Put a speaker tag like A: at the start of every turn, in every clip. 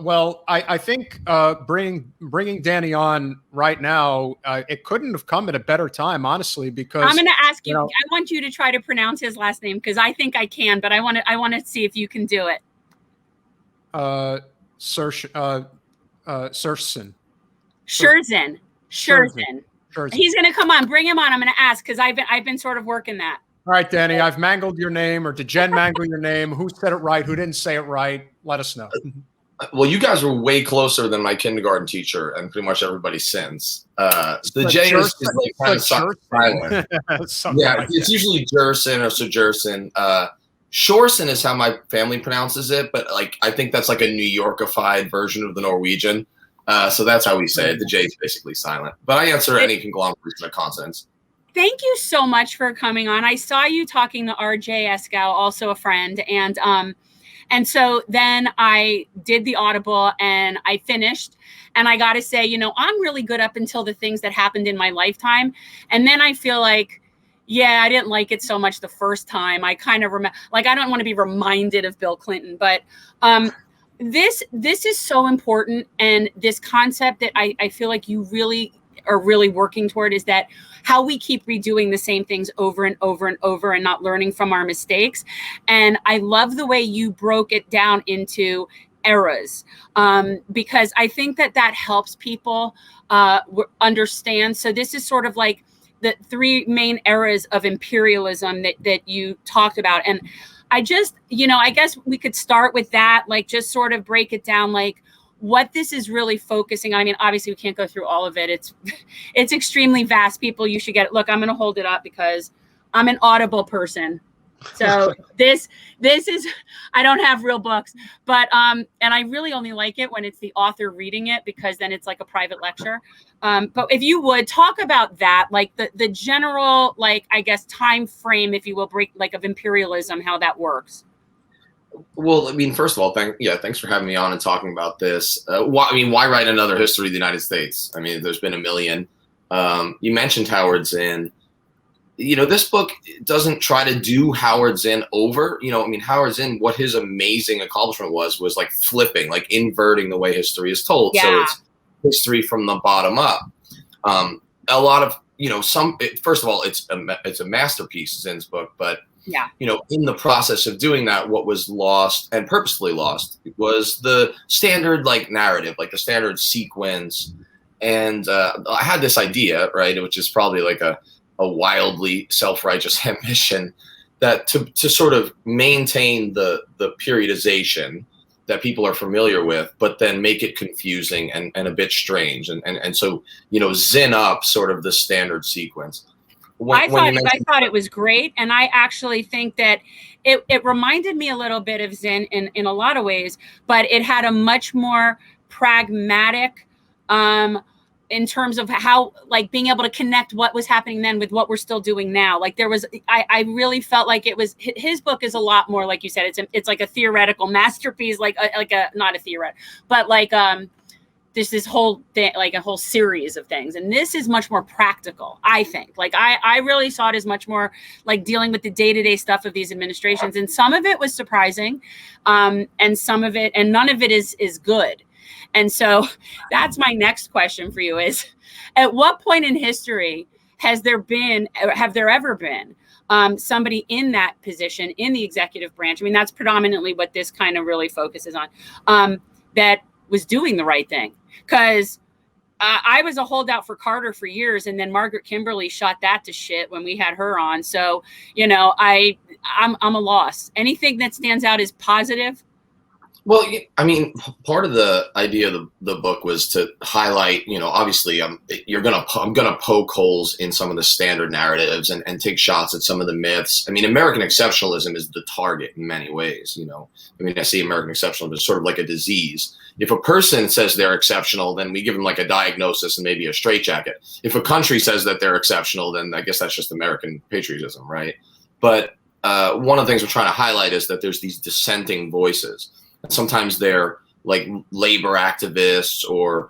A: Well, I think bringing Danny on right now, it couldn't have come at a better time, honestly, because
B: I'm going to ask you, I want you to try to pronounce his last name because I think I can, but I want to see if you can do it.
A: Sjursen.
B: Sjursen. He's going to come on. Bring him on. I'm going to ask because I've been sort of working that.
A: All right, Danny, I've mangled your name, or did Jen mangle your name? Who said it right? Who didn't say it right? Let us know.
C: Well, you guys were way closer than my kindergarten teacher and pretty much everybody since. The J is like kind of silent. Yeah, it's usually Sjursen or Sjursen. Sjursen is how my family pronounces it, but like I think that's like a New Yorkified version of the Norwegian. So that's how we say it. The J is basically silent. But I answer any conglomeration of consonants.
B: Thank you so much for coming on. I saw you talking to RJ Eskow, also a friend, and so then I did the Audible and I finished, and I got to say, I'm really good up until the things that happened in my lifetime, and then I feel like, yeah, I didn't like it so much the first time. I kind of I don't want to be reminded of Bill Clinton, but this is so important, and this concept that I feel like you really are really working toward is that how we keep redoing the same things over and over and over and not learning from our mistakes. And I love the way you broke it down into eras, because I think that helps people understand. So this is sort of like the three main eras of imperialism that you talked about. And I just, I guess we could start with that, like just sort of break it down, like what this is really focusing on. I mean, obviously we can't go through all of it. It's extremely vast. People, you should get it. Look, I'm going to hold it up because I'm an Audible person. So this is, I don't have real books, but, and I really only like it when it's the author reading it, because then it's like a private lecture. But if you would talk about that, like the general, like, I guess, time frame, if you will, break like of imperialism, how that works.
C: Well, I mean, first of all, thanks for having me on and talking about this. Why write another history of the United States? I mean, there's been a million. You mentioned Howard Zinn. This book doesn't try to do Howard Zinn over. Howard Zinn, what his amazing accomplishment was like flipping, like inverting the way history is told. Yeah. So it's history from the bottom up. A lot of, first of all, it's a masterpiece, Zinn's book, but yeah, in the process of doing that, what was lost and purposefully lost was the standard narrative, like the standard sequence. And I had this idea, right, which is probably like a wildly self-righteous ambition, that to sort of maintain the periodization that people are familiar with, but then make it confusing and a bit strange. And so, Zinn up sort of the standard sequence.
B: I thought it was great. And I actually think that it reminded me a little bit of Zinn in a lot of ways, but it had a much more pragmatic, in terms of how, like, being able to connect what was happening then with what we're still doing now. Like there was, I really felt like it was, his book is a lot more, like you said, it's like a theoretical masterpiece, like a not a theoret, but like, this whole thing, like a whole series of things. And this is much more practical, I think. Like I really saw it as much more like dealing with the day-to-day stuff of these administrations. And some of it was surprising, and some of it, and none of it is good. And so that's my next question for you is, at what point in history have there ever been somebody in that position in the executive branch? I mean, that's predominantly what this kind of really focuses on, that was doing the right thing. Because I was a holdout for Carter for years, and then Margaret Kimberly shot that to shit when we had her on. So, I'm a loss. Anything that stands out as positive?
C: Well, I mean, part of the idea of the book was to highlight, obviously, I'm gonna poke holes in some of the standard narratives and take shots at some of the myths. I mean, American exceptionalism is the target in many ways. I see American exceptionalism as sort of like a disease. If a person says they're exceptional, then we give them like a diagnosis and maybe a straitjacket. If a country says that they're exceptional, then I guess that's just American patriotism, right? But one of the things we're trying to highlight is that there's these dissenting voices. Sometimes they're like labor activists or,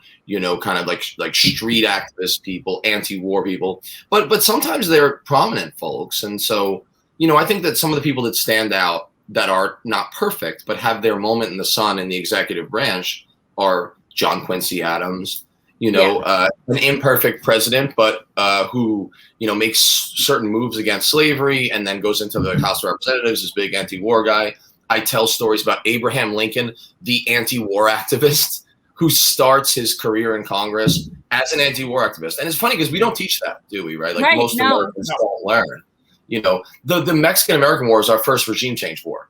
C: kind of like street activist people, anti-war people, but sometimes they're prominent folks. And so, I think that some of the people that stand out that are not perfect, but have their moment in the sun in the executive branch, are John Quincy Adams, an imperfect president, but who, makes certain moves against slavery and then goes into the House of Representatives, this big anti-war guy. I tell stories about Abraham Lincoln, the anti-war activist who starts his career in Congress as an anti-war activist. And it's funny because we don't teach that, do we? Right? Like most Americans don't learn. The Mexican-American War is our first regime change war.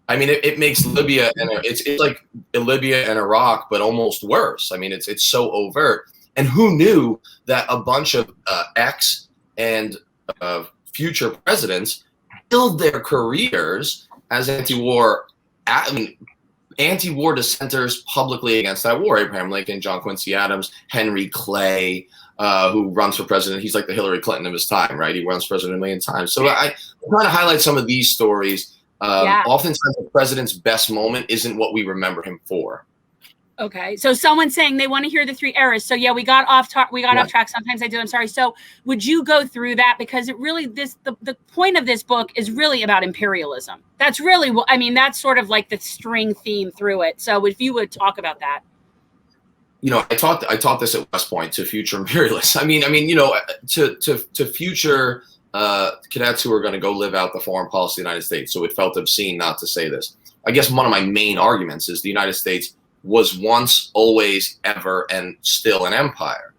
C: I mean, it makes Libya and it's like Libya and Iraq, but almost worse. I mean, it's so overt. And who knew that a bunch of ex and future presidents build their careers as anti-war dissenters publicly against that war? Abraham Lincoln, John Quincy Adams, Henry Clay, who runs for president. He's like the Hillary Clinton of his time, right? He runs for president a million times. So I try to highlight some of these stories. Oftentimes the president's best moment isn't what we remember him for.
B: Okay. So someone's saying they want to hear the three eras. So we got off track. Sometimes I do. I'm sorry. So would you go through that? Because it really, the point of this book is really about imperialism. That's really what, that's sort of like the string theme through it. So if you would talk about that.
C: I taught this at West Point to future imperialists. To future cadets who are going to go live out the foreign policy of the United States. So it felt obscene not to say this. I guess one of my main arguments is the United States was once, always, ever, and still an empire.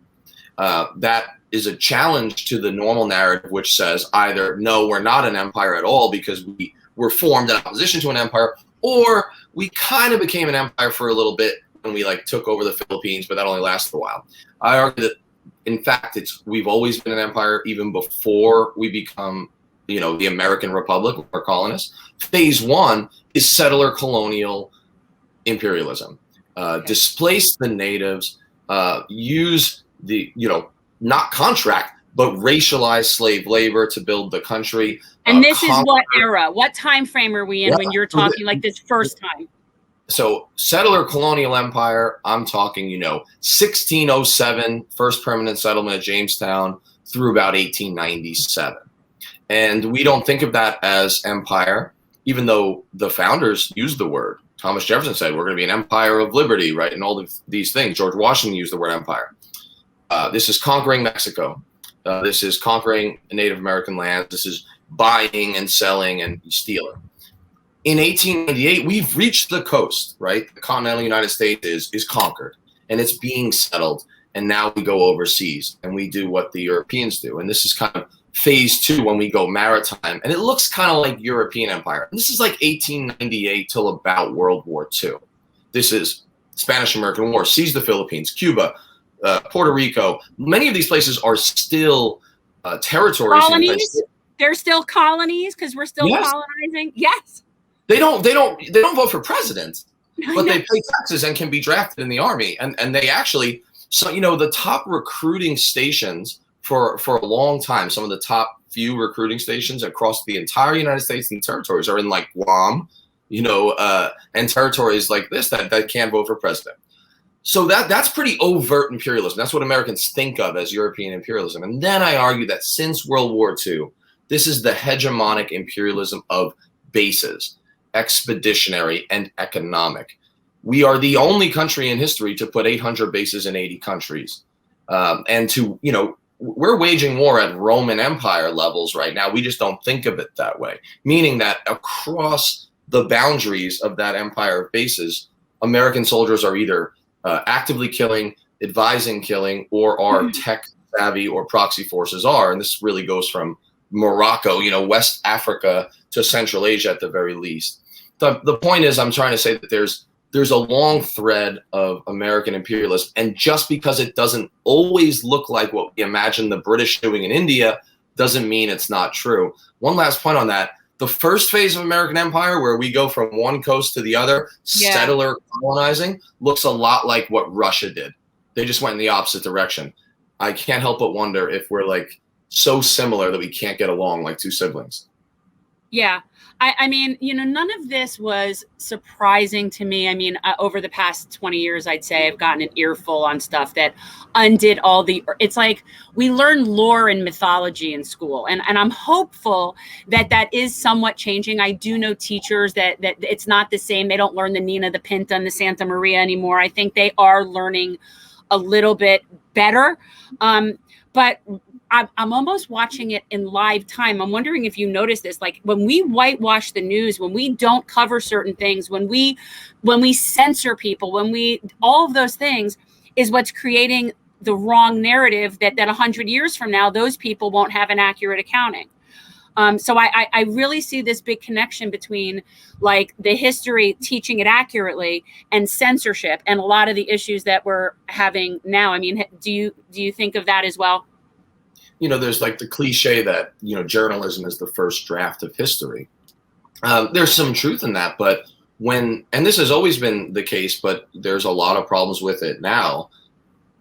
C: That is a challenge to the normal narrative, which says either, no, we're not an empire at all because we were formed in opposition to an empire, or we kind of became an empire for a little bit when we took over the Philippines, but that only lasted a while. I argue that, in fact, we've always been an empire even before we become, the American Republic or colonists. Phase one is settler colonial imperialism. Displace the natives, use the, not contract, but racialize slave labor to build the country.
B: And this is what era? What time frame are we in when you're talking like this first time?
C: So settler colonial empire, I'm talking, 1607, first permanent settlement at Jamestown through about 1897. And we don't think of that as empire, even though the founders used the word. Thomas Jefferson said, we're going to be an empire of liberty, right? And all of these things. George Washington used the word empire. This is conquering Mexico. This is conquering Native American lands. This is buying and selling and stealing. In 1898, we've reached the coast, right? The continental United States is conquered and it's being settled. And now we go overseas and we do what the Europeans do. And this is kind of phase two when we go maritime. And it looks kind of like European empire. And this is like 1898 till about World War II. This is Spanish-American War, seize the Philippines, Cuba, Puerto Rico. Many of these places are still territories.
B: Colonies? They're still colonies because we're still colonizing? Yes.
C: They don't vote for president, but they pay taxes and can be drafted in the army. And they actually, the top recruiting stations for a long time, some of the top few recruiting stations across the entire United States and territories are in like Guam, and territories like this that can't vote for president. So that's pretty overt imperialism. That's what Americans think of as European imperialism. And then I argue that since World War II, this is the hegemonic imperialism of bases, expeditionary and economic. We are the only country in history to put 800 bases in 80 countries. And we're waging war at Roman Empire levels right now. We just don't think of it that way, meaning that across the boundaries of that empire of bases, American soldiers are either actively killing, advising killing, or are tech savvy or proxy forces are. And this really goes from Morocco, West Africa to Central Asia at the very least. The point is, I'm trying to say that there's a long thread of American imperialism. And just because it doesn't always look like what we imagine the British doing in India doesn't mean it's not true. One last point on that. The first phase of American empire, where we go from one coast to the other, settler colonizing, looks a lot like what Russia did. They just went in the opposite direction. I can't help but wonder if we're like so similar that we can't get along like two siblings.
B: Yeah. I mean, none of this was surprising to me. I mean, over the past 20 years, I'd say I've gotten an earful on stuff that undid it's like we learn lore and mythology in school. And I'm hopeful that that is somewhat changing. I do know teachers that it's not the same. They don't learn the Nina, the Pinta, and the Santa Maria anymore. I think they are learning a little bit better. But I'm almost watching it in live time. I'm wondering if you notice this, like when we whitewash the news, when we don't cover certain things, when we censor people, all of those things is what's creating the wrong narrative that 100 years from now, those people won't have an accurate accounting. So I really see this big connection between like the history, teaching it accurately, and censorship, and a lot of the issues that we're having now. I mean, do you think of that as well?
C: There's like the cliche that, journalism is the first draft of history. There's some truth in that, but and this has always been the case, but there's a lot of problems with it now.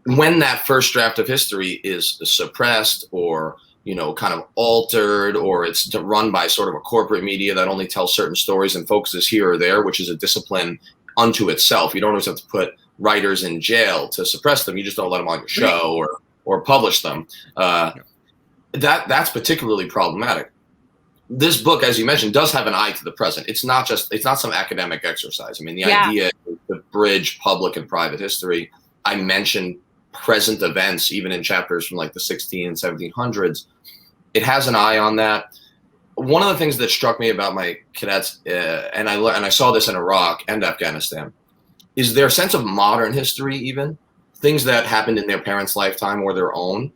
C: When that first draft of history is suppressed or, kind of altered, or it's run by sort of a corporate media that only tells certain stories and focuses here or there, which is a discipline unto itself. You don't always have to put writers in jail to suppress them. You just don't let them on your show or publish them. That's particularly problematic. This book, as you mentioned, does have an eye to the present. It's not some academic exercise. I mean, the idea is to bridge public and private history. I mentioned present events, even in chapters from like the 16 and 1700s. It has an eye on that. One of the things that struck me about my cadets, and I saw this in Iraq and Afghanistan, is their sense of modern history, even things that happened in their parents' lifetime or their own,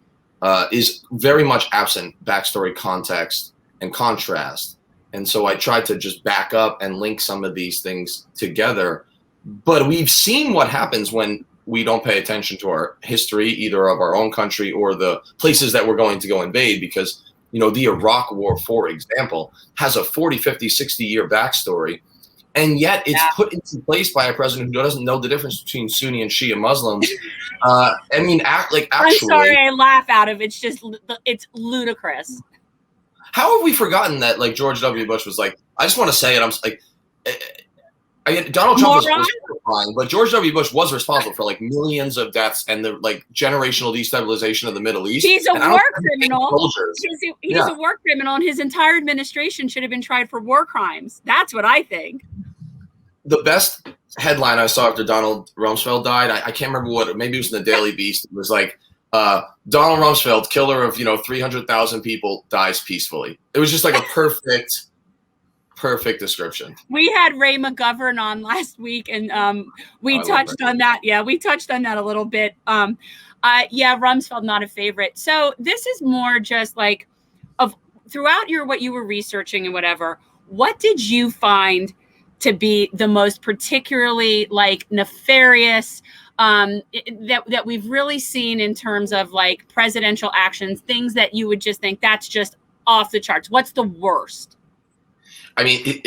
C: is very much absent backstory, context, and contrast. And so I tried to just back up and link some of these things together. But we've seen what happens when we don't pay attention to our history, either of our own country or the places that we're going to go invade, because, the Iraq War, for example, has a 40, 50, 60-year backstory. And yet it's put into place by a president who doesn't know the difference between Sunni and Shia Muslims. I mean, actually,
B: I'm sorry, I laugh out of it. It's ludicrous.
C: How have we forgotten that, like, George W. Bush was like, I just want to say it, I'm like, Donald Trump was horrifying, but George W. Bush was responsible for like millions of deaths and the like generational destabilization of the Middle East.
B: He's a war criminal. He's a war criminal, and his entire administration should have been tried for war crimes. That's what I think.
C: The best headline I saw after Donald Rumsfeld died, I can't remember maybe it was in the Daily Beast. It was like, Donald Rumsfeld, killer of 300,000 people, dies peacefully. It was just like a perfect description.
B: We had Ray McGovern on last week, and we touched on that. Yeah, we touched on that a little bit. Rumsfeld, not a favorite. So this is more just like throughout what you were researching and whatever, what did you find to be the most particularly like nefarious that we've really seen in terms of like presidential actions, things that you would just think that's just off the charts? What's the worst?
C: I mean,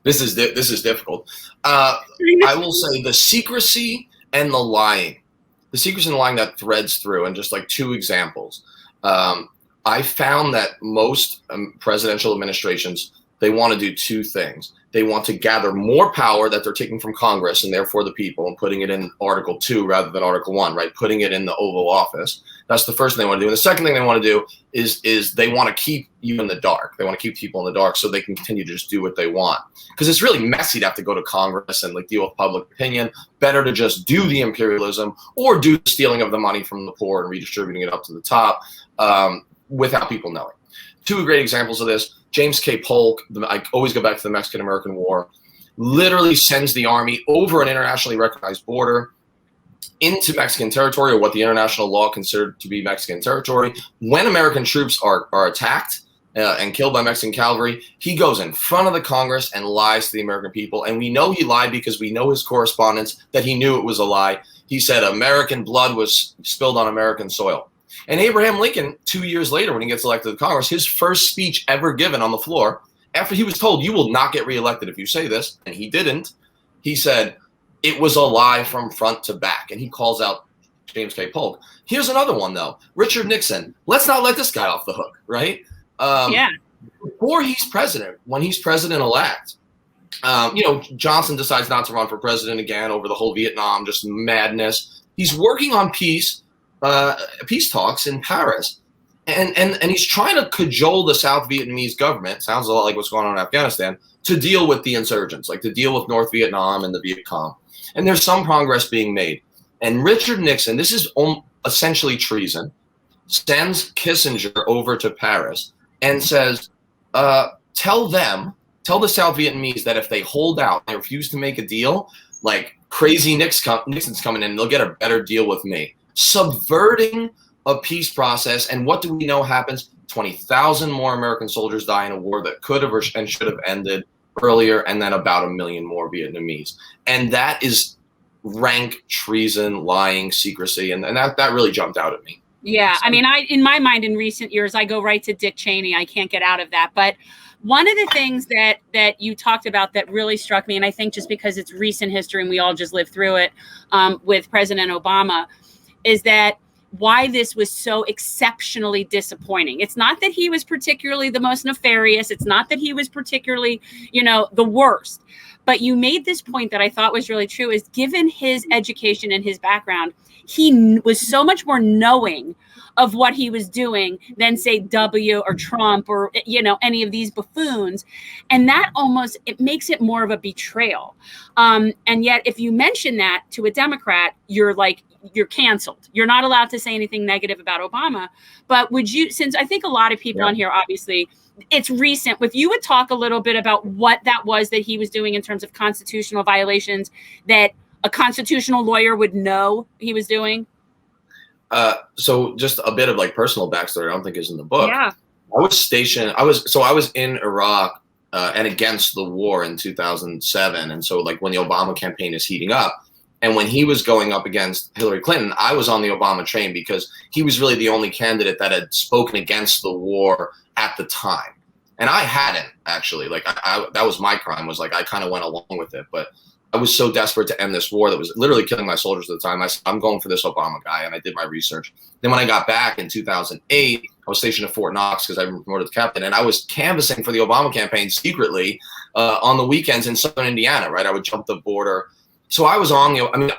C: this is difficult. I will say the secrecy and the lying that threads through, and just like two examples. I found that most presidential administrations, they want to do two things. They want to gather more power that they're taking from Congress and therefore the people, and putting it in Article 2 rather than Article 1, right? Putting it in the Oval Office. That's the first thing they want to do. And the second thing they want to do is they want to keep you in the dark. They want to keep people in the dark so they can continue to just do what they want. Because it's really messy to have to go to Congress and like deal with public opinion. Better to just do the imperialism or do the stealing of the money from the poor and redistributing it up to the top without people knowing. Two great examples of this. James K. Polk, I always go back to the Mexican-American War, literally sends the army over an internationally recognized border into Mexican territory, or what the international law considered to be Mexican territory. When American troops are attacked and killed by Mexican cavalry, he goes in front of the Congress and lies to the American people. And we know he lied because we know his correspondence that he knew it was a lie. He said American blood was spilled on American soil. And Abraham Lincoln, 2 years later, when he gets elected to Congress, his first speech ever given on the floor, after he was told, you will not get reelected if you say this, and he didn't, he said, it was a lie from front to back. And he calls out James K. Polk. Here's another one, though. Richard Nixon. Let's not let this guy off the hook, right? before he's president, when he's president-elect, Johnson decides not to run for president again over the whole Vietnam, just madness. He's working on peace talks in Paris. And he's trying to cajole the South Vietnamese government, sounds a lot like what's going on in Afghanistan, to deal with the insurgents, like to deal with North Vietnam and the Viet Cong. And there's some progress being made. And Richard Nixon, this is essentially treason, sends Kissinger over to Paris and says, tell the South Vietnamese that if they hold out and refuse to make a deal, like crazy Nixon's coming in, they'll get a better deal with me. Subverting a peace process. And what do we know happens? 20,000 more American soldiers die in a war that could have and should have ended earlier, and then about 1 million more Vietnamese. And that is rank treason, lying, secrecy, and that really jumped out at me.
B: Yeah, I mean, in my mind, in recent years, I go right to Dick Cheney. I can't get out of that. But one of the things that you talked about that really struck me, and I think just because it's recent history and we all just lived through it with President Obama, is that why this was so exceptionally disappointing. It's not that he was particularly the most nefarious. It's not that he was particularly, the worst. But you made this point that I thought was really true, is given his education and his background, he was so much more knowing of what he was doing than, say, W or Trump or, any of these buffoons. And that it makes it more of a betrayal. And yet, if you mention that to a Democrat, you're canceled. You're not allowed to say anything negative about Obama. But would you, since I think a lot of people on here, obviously, it's recent, if you would talk a little bit about what that was that he was doing in terms of constitutional violations that a constitutional lawyer would know he was doing?
C: So just a bit of personal backstory, I don't think is in the book.
B: Yeah.
C: I was in Iraq and against the war in 2007. And so when the Obama campaign is heating up, and when he was going up against Hillary Clinton, I was on the Obama train because he was really the only candidate that had spoken against the war at the time. And I hadn't, actually. That was my crime, was I kind of went along with it. But I was so desperate to end this war that was literally killing my soldiers at the time. I said, I'm going for this Obama guy, and I did my research. Then when I got back in 2008, I was stationed at Fort Knox because I was promoted to captain, and I was canvassing for the Obama campaign secretly on the weekends in southern Indiana, right? I would jump the border. So I was on,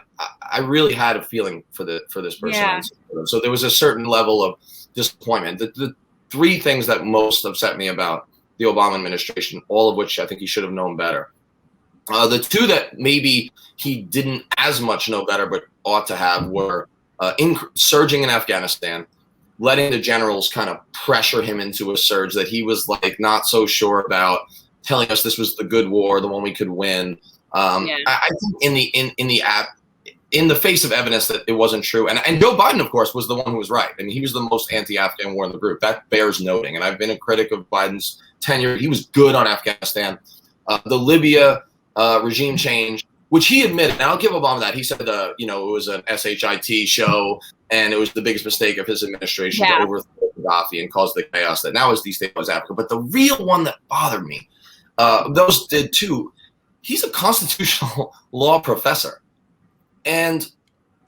C: I really had a feeling for this person. Yeah. So there was a certain level of disappointment. The three things that most upset me about the Obama administration, all of which I think he should have known better. The two that maybe he didn't as much know better but ought to have were surging in Afghanistan, letting the generals kind of pressure him into a surge that he was not so sure about, telling us this was the good war, the one we could win. I think in the face of evidence that it wasn't true, and Joe Biden, of course, was the one who was right. I mean, he was the most anti-Afghan war in the group. That bears noting. And I've been a critic of Biden's tenure. He was good on Afghanistan. The Libya regime change, which he admitted, and I'll give Obama that. He said, it was an SHIT show, and it was the biggest mistake of his administration to overthrow Gaddafi and cause the chaos that now is destabilized Africa. But the real one that bothered me, those did too. He's a constitutional law professor, and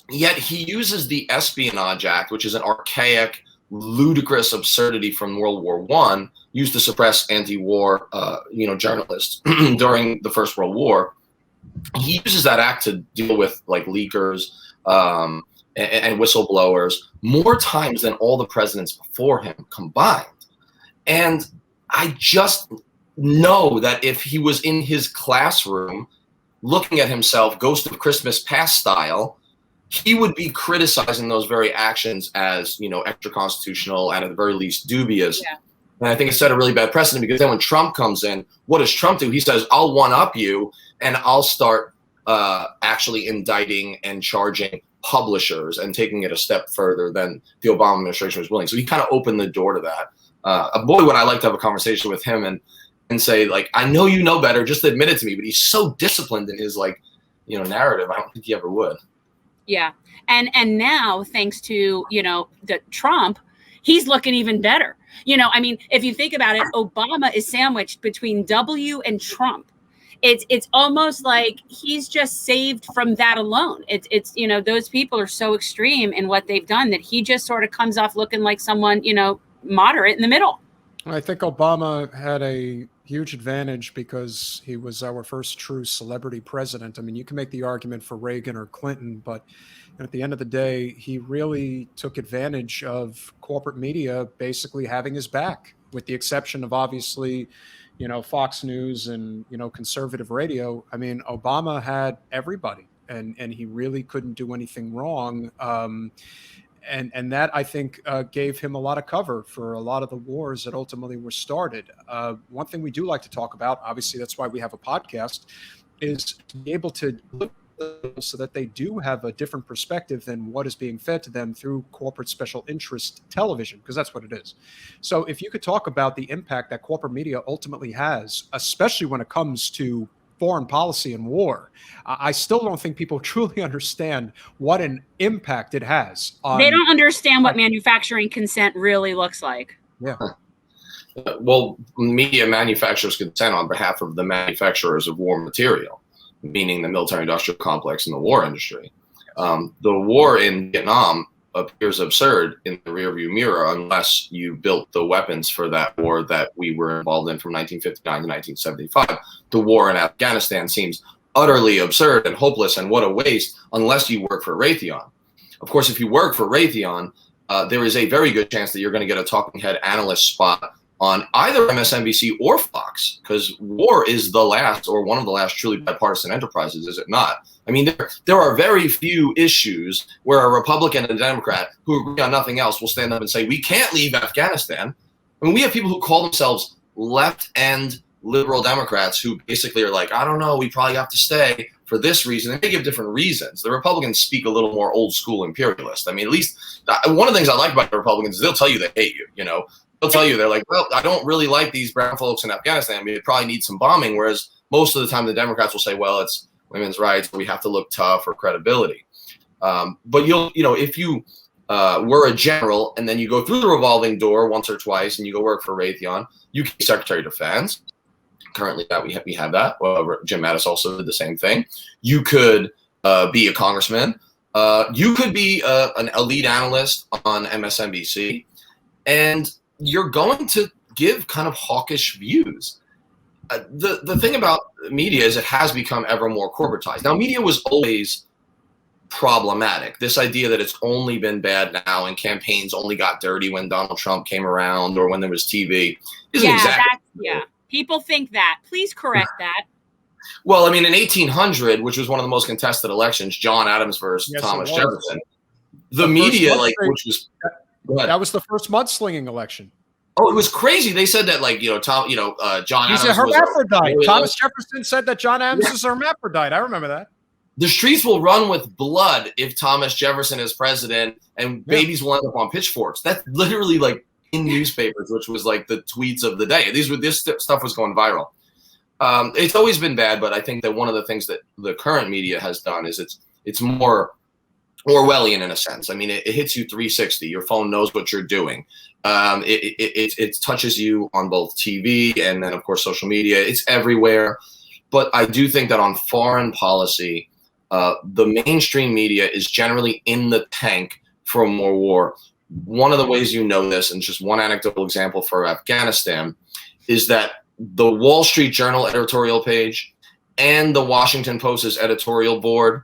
C: yet he uses the Espionage Act, which is an archaic, ludicrous absurdity from World War I, used to suppress anti-war, journalists during the First World War. He uses that act to deal with leakers and whistleblowers more times than all the presidents before him combined. And I just know that if he was in his classroom looking at himself Ghost of Christmas Past style, he would be criticizing those very actions as extra constitutional and at the very least dubious. Yeah. And I think it set a really bad precedent, because then when Trump comes in, what does Trump do? He says, I'll one up you and I'll start actually indicting and charging publishers and taking it a step further than the Obama administration was willing. So he kind of opened the door to that. Boy, would I like to have a conversation with him and say, I know you know better, just admit it to me. But he's so disciplined in his narrative. I don't think he ever would. Yeah.
B: And now, thanks to, the Trump, he's looking even better. If you think about it, Obama is sandwiched between W and Trump. It's almost like he's just saved from that alone. It's those people are so extreme in what they've done that he just sort of comes off looking like someone, moderate in the middle.
A: I think Obama had a huge advantage because he was our first true celebrity president. I mean, you can make the argument for Reagan or Clinton, but at the end of the day, he really took advantage of corporate media basically having his back, with the exception of obviously, Fox News and, conservative radio. I mean, Obama had everybody, and he really couldn't do anything wrong. And that, I think, gave him a lot of cover for a lot of the wars that ultimately were started. One thing we do like to talk about, obviously that's why we have a podcast, is to be able to look so that they do have a different perspective than what is being fed to them through corporate special interest television, because that's what it is. So if you could talk about the impact that corporate media ultimately has, especially when it comes to foreign policy and war, I still don't think people truly understand what an impact it has on.
B: They don't understand what manufacturing consent really looks like.
A: Yeah.
C: Well, media manufactures consent on behalf of the manufacturers of war material, meaning the military-industrial complex and the war industry. The war in Vietnam appears absurd in the rearview mirror unless you built the weapons for that war that we were involved in from 1959 to 1975. The war in Afghanistan seems utterly absurd and hopeless, and what a waste, unless you work for Raytheon. Of course, if you work for Raytheon, there is a very good chance that you're going to get a talking head analyst spot on either MSNBC or Fox, because war is the last, or one of the last, truly bipartisan enterprises, is it not? I mean, there are very few issues where a Republican and a Democrat who agree on nothing else will stand up and say, we can't leave Afghanistan. I mean, we have people who call themselves left-end liberal Democrats who basically are like, I don't know, we probably have to stay for this reason. And they give different reasons. The Republicans speak a little more old school imperialist. I mean, at least one of the things I like about the Republicans is they'll tell you they hate you, you know. They'll tell you, they're like, well, I don't really like these brown folks in Afghanistan. I mean, it probably needs some bombing. Whereas most of the time the Democrats will say, well, it's women's rights, we have to look tough, or credibility. But if you were a general and then you go through the revolving door once or twice and you go work for Raytheon, you can be Secretary of Defense. Currently, we have that. Jim Mattis also did the same thing. You could be a congressman. You could be an elite analyst on MSNBC. And you're going to give kind of hawkish views. The thing about media is it has become ever more corporatized. Now, media was always problematic. This idea that it's only been bad now and campaigns only got dirty when Donald Trump came around or when there was TV isn't exactly.
B: Yeah, people think that. Please correct that.
C: Well, I mean, in 1800, which was one of the most contested elections, John Adams versus Thomas Jefferson, the media, which was.
A: That was the first mudslinging election.
C: Oh, it was crazy. They said that, John
A: He's
C: Adams
A: a hermaphrodite.
C: was
A: Thomas Jefferson said that John Adams is a hermaphrodite. I remember that.
C: The streets will run with blood if Thomas Jefferson is president, and babies will end up on pitchforks. That's literally in newspapers, which was the tweets of the day. This stuff was going viral. It's always been bad, but I think that one of the things that the current media has done is it's more Orwellian in a sense. I mean, it hits you 360. Your phone knows what you're doing. It touches you on both TV and then, of course, social media. It's everywhere. But I do think that on foreign policy, the mainstream media is generally in the tank for more war. One of the ways you know this, and just one anecdotal example for Afghanistan, is that the Wall Street Journal editorial page and the Washington Post's editorial board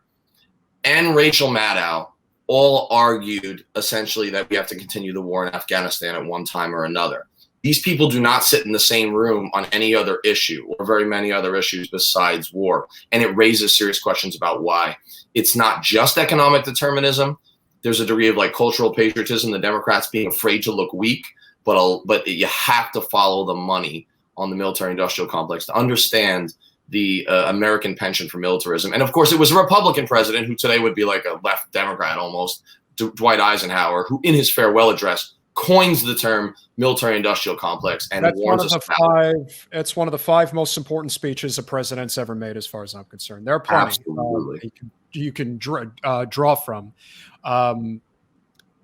C: and Rachel Maddow all argued essentially that we have to continue the war in Afghanistan at one time or another. These people do not sit in the same room on any other issue or very many other issues besides war. And it raises serious questions about why. It's not just economic determinism. There's a degree of cultural patriotism, the Democrats being afraid to look weak, but you have to follow the money on the military-industrial complex to understand the American penchant for militarism. And of course, it was a Republican president who today would be like a left Democrat almost, Dwight Eisenhower, who in his farewell address coins the term military-industrial complex and warns us about it.
A: It's one of the 5 most important speeches a president's ever made, as far as I'm concerned. There are plenty you can draw from.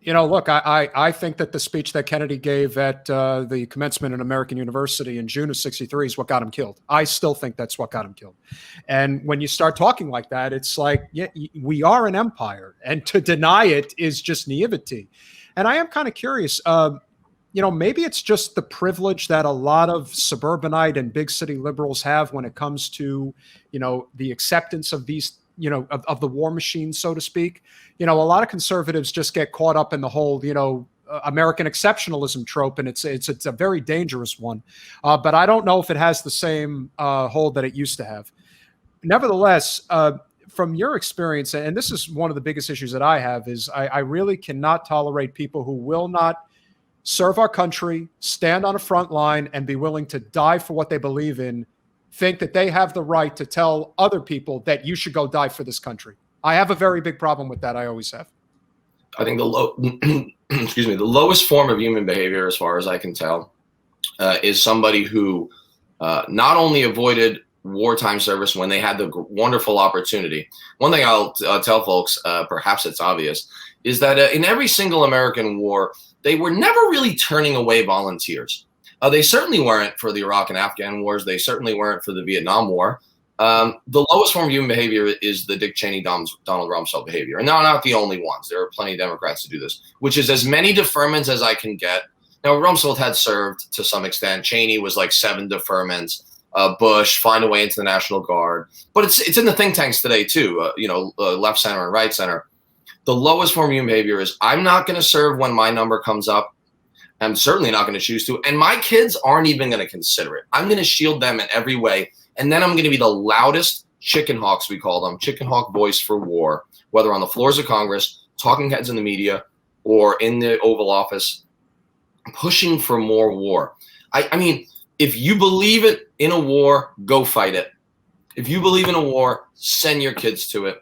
A: Look, I think that the speech that Kennedy gave at the commencement in American University in June of '63 is what got him killed. I still think that's what got him killed. And when you start talking like that, it's like, yeah, we are an empire, and to deny it is just naivety. And I am kind of curious. maybe it's just the privilege that a lot of suburbanite and big city liberals have when it comes to, the acceptance of these, of the war machine, so to speak. A lot of conservatives just get caught up in the whole, American exceptionalism trope, and it's a very dangerous one. But I don't know if it has the same hold that it used to have. Nevertheless, from your experience, and this is one of the biggest issues that I have, is I really cannot tolerate people who will not serve our country, stand on a front line, and be willing to die for what they believe in, think that they have the right to tell other people that you should go die for this country. I have a very big problem with that. I always have.
C: I think the lowest form of human behavior, as far as I can tell, is somebody who not only avoided wartime service when they had the wonderful opportunity. One thing I'll tell folks, perhaps it's obvious, is that in every single American war, they were never really turning away volunteers. They certainly weren't for the Iraq and Afghan wars. They certainly weren't for the Vietnam War. The lowest form of human behavior is the Dick Cheney, Donald Rumsfeld behavior. And not the only ones. There are plenty of Democrats who do this, which is as many deferments as I can get. Now, Rumsfeld had served to some extent. Cheney was like 7 deferments. Bush, find a way into the National Guard. But it's in the think tanks today, too, left center and right center. The lowest form of human behavior is I'm not going to serve when my number comes up. I'm certainly not going to choose to. And my kids aren't even going to consider it. I'm going to shield them in every way. And then I'm going to be the loudest chicken hawks, we call them, chicken hawk voice for war, whether on the floors of Congress, talking heads in the media, or in the Oval Office, pushing for more war. I mean, if you believe it in a war, go fight it. If you believe in a war, send your kids to it.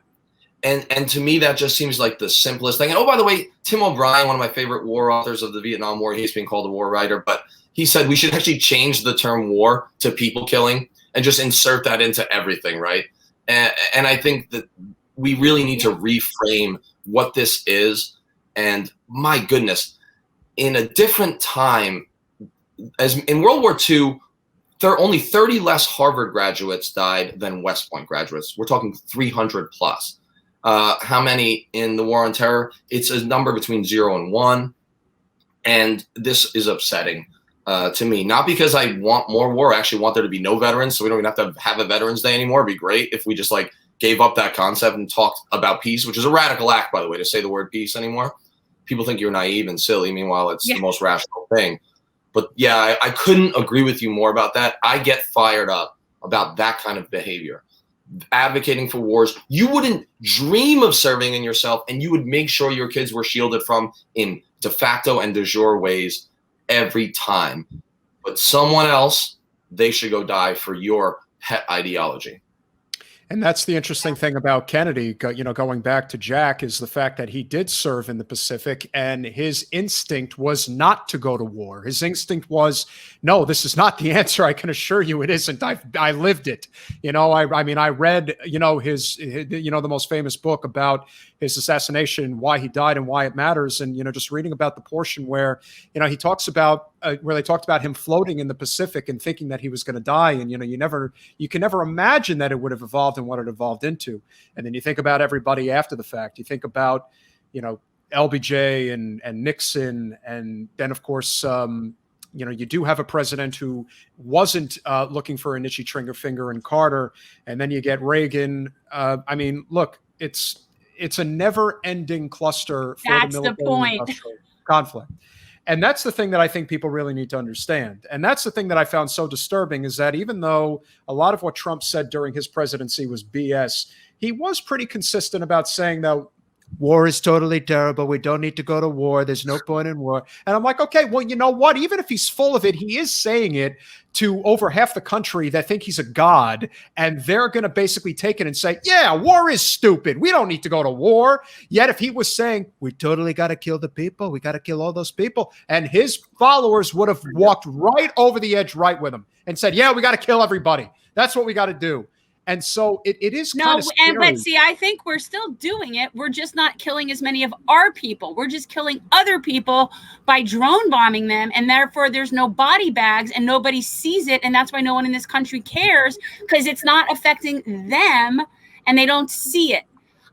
C: And to me, that just seems like the simplest thing. And oh, by the way, Tim O'Brien, one of my favorite war authors of the Vietnam War, he's been called a war writer, but he said we should actually change the term war to people killing and just insert that into everything, right? And I think that we really need to reframe what this is. And my goodness, in a different time, as in World War II, only 30 less Harvard graduates died than West Point graduates. We're talking 300 plus. How many in the War on Terror? It's a number between 0 and 1. And this is upsetting to me. Not because I want more war. I actually want there to be no veterans, so we don't even have to have a Veterans Day anymore. It'd be great if we just gave up that concept and talked about peace, which is a radical act, by the way, to say the word peace anymore. People think you're naive and silly. Meanwhile, it's the most rational thing. But yeah, I couldn't agree with you more about that. I get fired up about that kind of behavior. Advocating for wars you wouldn't dream of serving in yourself, and you would make sure your kids were shielded from in de facto and de jure ways every time. But someone else, they should go die for your pet ideology.
A: And that's the interesting thing about Kennedy, going back to Jack, is the fact that he did serve in the Pacific, and his instinct was not to go to war. His instinct was, no, this is not the answer. I can assure you it isn't. I lived it. I mean, I read, his the most famous book about his assassination, why he died and why it matters. And, just reading about the portion where, he talks about, where they talked about him floating in the Pacific and thinking that he was going to die. And, you can never imagine that it would have evolved and what it evolved into. And then you think about everybody after the fact. You think about, LBJ and Nixon. And then, of course, you do have a president who wasn't looking for an itchy trigger finger in Carter. And then you get Reagan. I mean, look, it's a never-ending cluster for
B: That's
A: the military
B: the point.
A: industrial conflict. And that's the thing that I think people really need to understand. And that's the thing that I found so disturbing, is that even though a lot of what Trump said during his presidency was BS, he was pretty consistent about saying that war is totally terrible. We don't need to go to war. There's no point in war. And I'm like, okay, well, you know what? Even if he's full of it, he is saying it to over half the country that think he's a god. And they're going to basically take it and say, yeah, war is stupid. We don't need to go to war. Yet if he was saying, we totally got to kill the people, we got to kill all those people, and his followers would have walked right over the edge right with him and said, yeah, we got to kill everybody. That's what we got to do. And so it is kind of scary.
B: But see, I think we're still doing it. We're just not killing as many of our people. We're just killing other people by drone bombing them. And therefore, there's no body bags and nobody sees it. And that's why no one in this country cares, because it's not affecting them and they don't see it.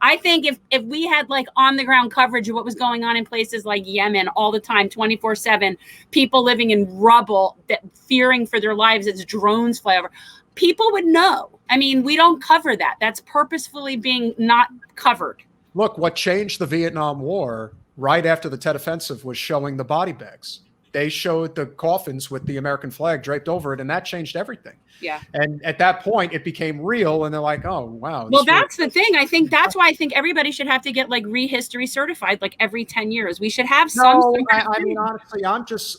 B: I think if we had like on the ground coverage of what was going on in places like Yemen all the time, 24/7, people living in rubble, that fearing for their lives as drones fly over, people would know. I mean, we don't cover that. That's purposefully being not covered.
A: Look, what changed the Vietnam War right after the Tet Offensive was showing the body bags. They showed the coffins with the American flag draped over it, and that changed everything.
B: Yeah.
A: And at that point, it became real, and they're like, oh, wow.
B: Well, that's the thing. I think that's why I think everybody should have to get like rehistory certified like every 10 years. We should have some.
A: No, I mean, honestly,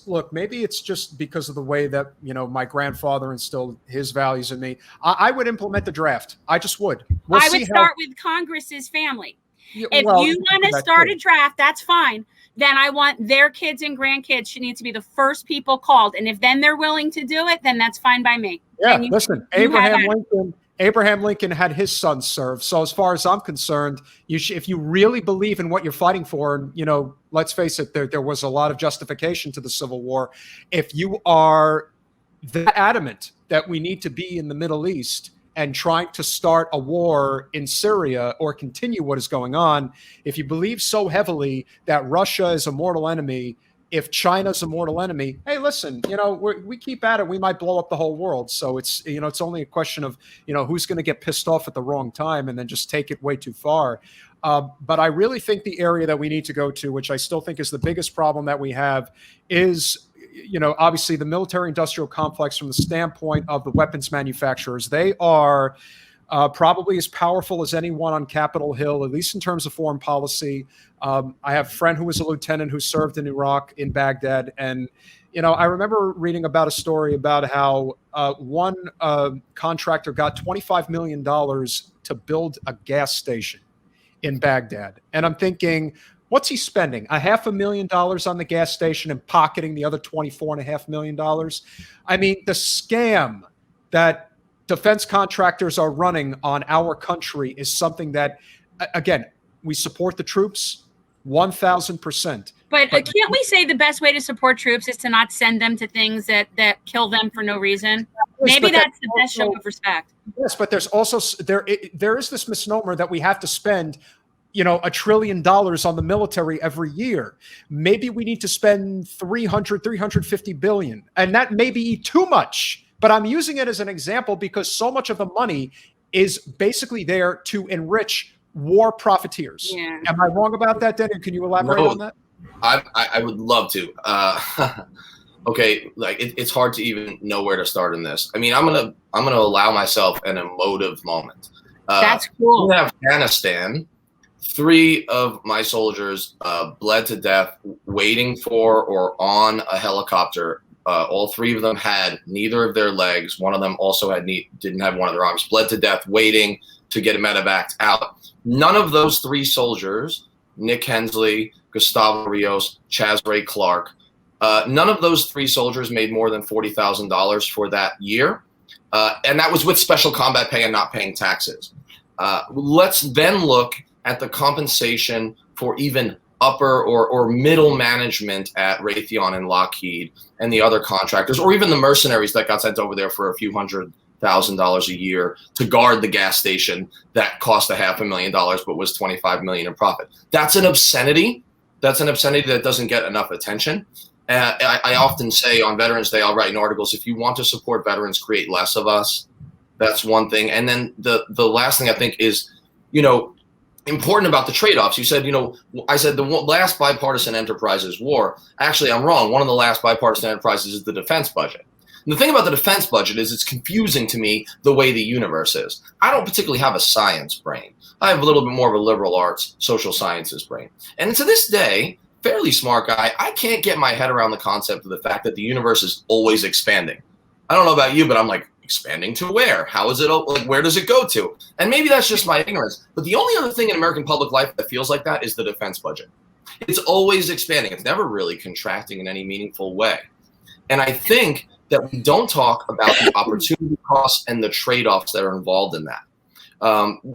A: look, maybe it's just because of the way that, my grandfather instilled his values in me. I would implement the draft. I just would.
B: I would start with Congress's family. If you want to start a draft, that's fine. Then I want their kids and grandkids should need to be the first people called. And if then they're willing to do it, then that's fine by me.
A: Yeah, listen, Abraham Lincoln had his son serve. So as far as I'm concerned, if you really believe in what you're fighting for, and, let's face it, there was a lot of justification to the Civil War. If you are that adamant that we need to be in the Middle East and trying to start a war in Syria or continue what is going on, if you believe so heavily that Russia is a mortal enemy, if China's a mortal enemy, hey, listen, we keep at it, we might blow up the whole world. So it's, it's only a question of, who's going to get pissed off at the wrong time and then just take it way too far. But I really think the area that we need to go to, which I still think is the biggest problem that we have, is obviously the military-industrial complex from the standpoint of the weapons manufacturers. They are probably as powerful as anyone on Capitol Hill, at least in terms of foreign policy. I have a friend who was a lieutenant who served in Iraq, in Baghdad. And, I remember reading about a story about how one contractor got $25 million to build a gas station in Baghdad. And I'm thinking, what's he spending? $500,000 on the gas station and pocketing the other $24.5 million? I mean, the scam that defense contractors are running on our country is something that, again, we support the troops 1,000%.
B: But can't we say the best way to support troops is to not send them to things that kill them for no reason? Maybe that's the best show of respect.
A: Yes, but there's also there is this misnomer that we have to spend $1 trillion on the military every year. Maybe we need to spend 350 billion, and that may be too much. But I'm using it as an example because so much of the money is basically there to enrich war profiteers. Yeah. Am I wrong about that, Denny? Can you elaborate on that?
C: I would love to. Okay, like it's hard to even know where to start in this. I mean, I'm gonna allow myself an emotive moment.
B: That's cool.
C: In Afghanistan, 3 of my soldiers bled to death waiting for or on a helicopter. All 3 of them had neither of their legs. One of them also didn't have one of their arms. Bled to death waiting to get a medevac out. None of those 3 soldiers, Nick Hensley, Gustavo Rios, Chaz Ray Clark, none of those 3 soldiers made more than $40,000 for that year. And that was with special combat pay and not paying taxes. Let's then look at the compensation for even upper or middle management at Raytheon and Lockheed and the other contractors, or even the mercenaries that got sent over there for a few $100,000 a year to guard the gas station that cost $500,000 but was $25 million in profit. That's an obscenity. That's an obscenity that doesn't get enough attention. I often say on Veterans Day, I'll write in articles, if you want to support veterans, create less of us. That's one thing. And then the last thing I think is, important about the trade-offs. You said, I said the last bipartisan enterprise is war. Actually, I'm wrong. One of the last bipartisan enterprises is the defense budget. And the thing about the defense budget is it's confusing to me the way the universe is. I don't particularly have a science brain. I have a little bit more of a liberal arts, social sciences brain. And to this day, fairly smart guy, I can't get my head around the concept of the fact that the universe is always expanding. I don't know about you, but I'm like, expanding to where? How is it, like, where does it go to? And maybe that's just my ignorance. But the only other thing in American public life that feels like that is the defense budget. It's always expanding. It's never really contracting in any meaningful way. And I think that we don't talk about the opportunity costs and the trade-offs that are involved in that.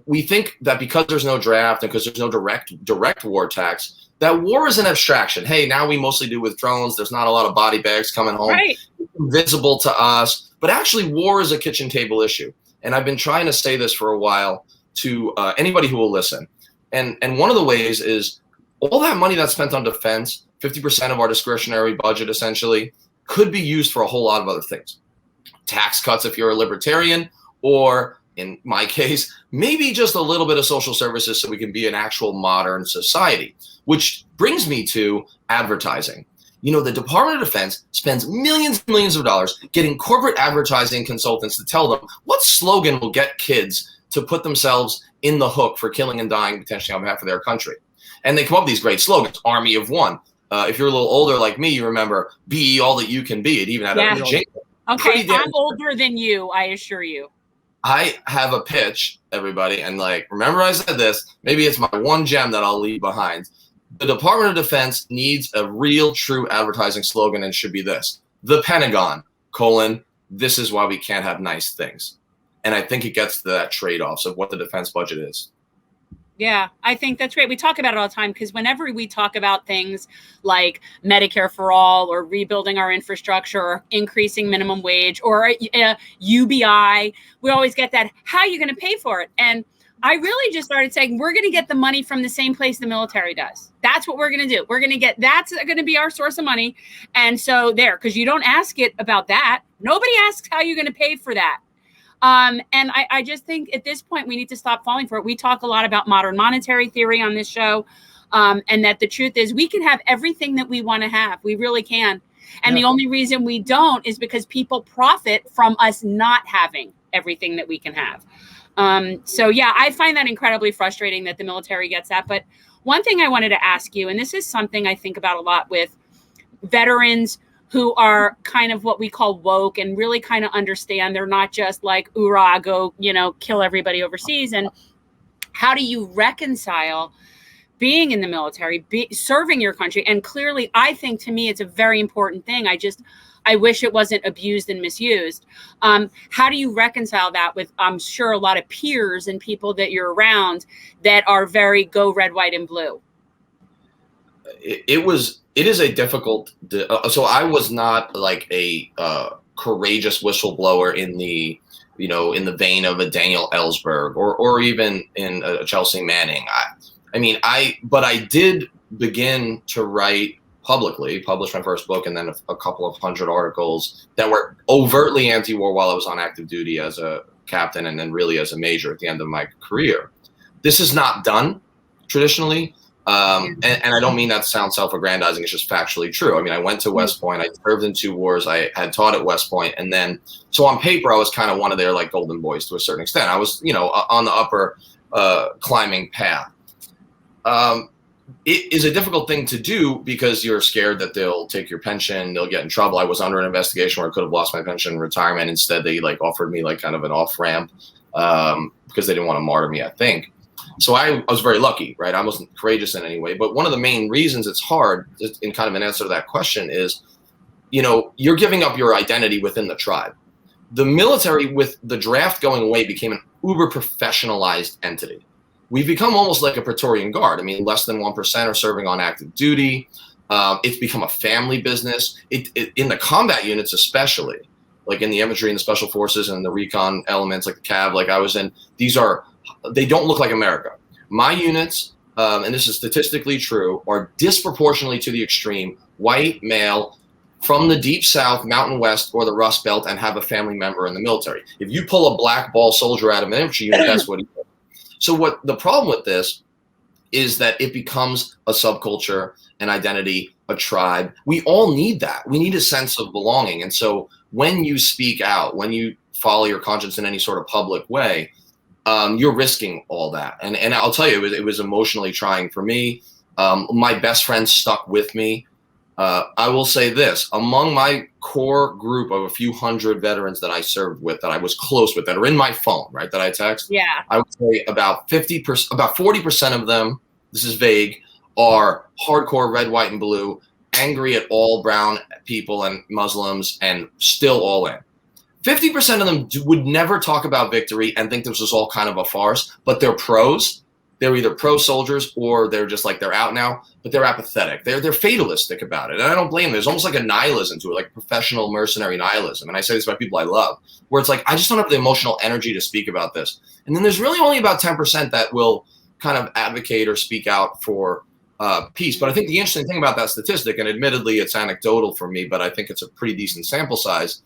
C: We think that because there's no draft and because there's no direct war tax, that war is an abstraction. Hey, now we mostly do with drones. There's not a lot of body bags coming home.
B: Right.
C: It's invisible to us. But actually, war is a kitchen table issue. And I've been trying to say this for a while to anybody who will listen. And one of the ways is all that money that's spent on defense, 50% of our discretionary budget essentially, could be used for a whole lot of other things. Tax cuts if you're a libertarian, or in my case, maybe just a little bit of social services so we can be an actual modern society. Which brings me to advertising. You know, the Department of Defense spends millions and millions of dollars getting corporate advertising consultants to tell them what slogan will get kids to put themselves in the hook for killing and dying potentially on behalf of their country. And they come up with these great slogans, Army of One. If you're a little older like me, you remember, be all that you can be. It even had a jingle.
B: Okay, I'm older than you, I assure you.
C: I have a pitch, everybody, and like, remember I said this, maybe it's my one gem that I'll leave behind. The Department of Defense needs a real, true advertising slogan, and should be this: the Pentagon, this is why we can't have nice things. And I think it gets to that trade-offs of what the defense budget is.
B: Yeah, I think that's right. We talk about it all the time because whenever we talk about things like Medicare for all or rebuilding our infrastructure or increasing minimum wage or UBI, we always get that, how are you going to pay for it? And I really just started saying, we're going to get the money from the same place the military does. That's what we're going to do. We're going to get, that's going to be our source of money. And so there, because you don't ask it about that. Nobody asks how you're going to pay for that. And I just think at this point, we need to stop falling for it. We talk a lot about modern monetary theory on this show, and that the truth is we can have everything that we want to have. We really can. And the only reason we don't is because people profit from us not having everything that we can have. So, yeah, I find that incredibly frustrating that the military gets that. But one thing I wanted to ask you, and this is something I think about a lot with veterans who are kind of what we call woke and really kind of understand they're not just like, oorah, go, kill everybody overseas. And how do you reconcile being in the military, serving your country? And clearly, I think to me, it's a very important thing. I wish it wasn't abused and misused. How do you reconcile that with, I'm sure, a lot of peers and people that you're around that are very go red, white, and blue?
C: It is a difficult. So I was not like a courageous whistleblower in the vein of a Daniel Ellsberg or even in a Chelsea Manning. But I did begin to write publicly, published my first book, and then a couple of hundred articles that were overtly anti-war while I was on active duty as a captain and then really as a major at the end of my career. This is not done traditionally. And I don't mean that to sound self-aggrandizing. It's just factually true. I mean, I went to West Point. I served in 2 wars. I had taught at West Point. And then, so on paper, I was kind of one of their like golden boys to a certain extent. I was, on the upper climbing path. It is a difficult thing to do because you're scared that they'll take your pension, they'll get in trouble. I was under an investigation where I could have lost my pension and retirement. Instead, they like offered me like kind of an off-ramp because they didn't want to martyr me, I think. So I was very lucky, right? I wasn't courageous in any way. But one of the main reasons it's hard, in kind of an answer to that question, is, you're giving up your identity within the tribe. The military, with the draft going away, became an uber professionalized entity. We've become almost like a Praetorian Guard. I mean, less than 1% are serving on active duty. It's become a family business. In the combat units especially, like in the infantry and the special forces and the recon elements like the Cav, like I was in, they don't look like America. My units, and this is statistically true, are disproportionately to the extreme white male from the deep South, Mountain West, or the Rust Belt and have a family member in the military. If you pull a black ball soldier out of an infantry unit, that's what he did. So what the problem with this is that it becomes a subculture, an identity, a tribe. We all need that. We need a sense of belonging. And so when you speak out, when you follow your conscience in any sort of public way, you're risking all that. And I'll tell you, it was emotionally trying for me. My best friend stuck with me. I will say this, among my core group of a few hundred veterans that I served with, that I was close with, that are in my phone, right, that I text, I would say about 40% of them, this is vague, are hardcore red, white, and blue, angry at all brown people and Muslims, and still all in. 50% of them would never talk about victory and think this was all kind of a farce, but they're pros. They're either pro soldiers or they're just like, they're out now, but they're apathetic. They're fatalistic about it. And I don't blame them. There's almost like a nihilism to it, like professional mercenary nihilism. And I say this about people I love, where it's like, I just don't have the emotional energy to speak about this. And then there's really only about 10% that will kind of advocate or speak out for peace. But I think the interesting thing about that statistic, and admittedly it's anecdotal for me, but I think it's a pretty decent sample size,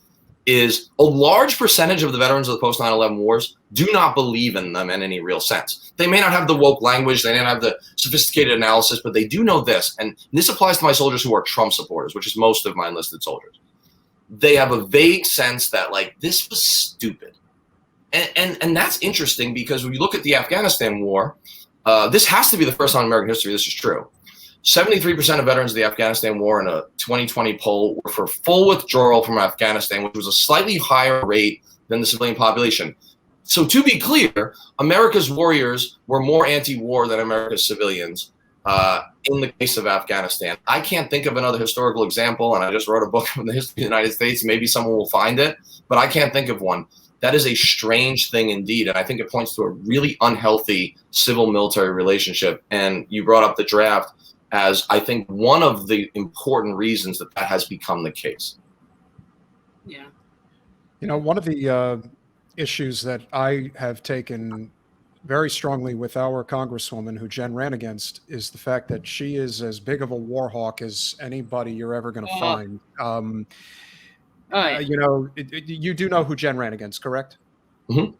C: is a large percentage of the veterans of the post 9/11 wars do not believe in them in any real sense. They may not have the woke language, they may not have the sophisticated analysis, but they do know this. And this applies to my soldiers who are Trump supporters, which is most of my enlisted soldiers. They have a vague sense that, like, this was stupid. And that's interesting, because when you look at the Afghanistan war, this has to be the first time in American history this is true. 73% of veterans of the Afghanistan war in a 2020 poll were for full withdrawal from Afghanistan, which was a slightly higher rate than the civilian population. So to be clear, America's warriors were more anti-war than America's civilians in the case of Afghanistan. I can't think of another historical example, and I just wrote a book on the history of the United States. Maybe someone will find it, but I can't think of one. That is a strange thing indeed, and I think it points to a really unhealthy civil-military relationship. And you brought up the draft as, I think, one of the important reasons that has become the case.
B: Yeah.
A: You know, one of the issues that I have taken very strongly with our Congresswoman, who Jen ran against, is the fact that she is as big of a war hawk as anybody you're ever going to find. You know, you do know who Jen ran against, correct?
C: Mm-hmm.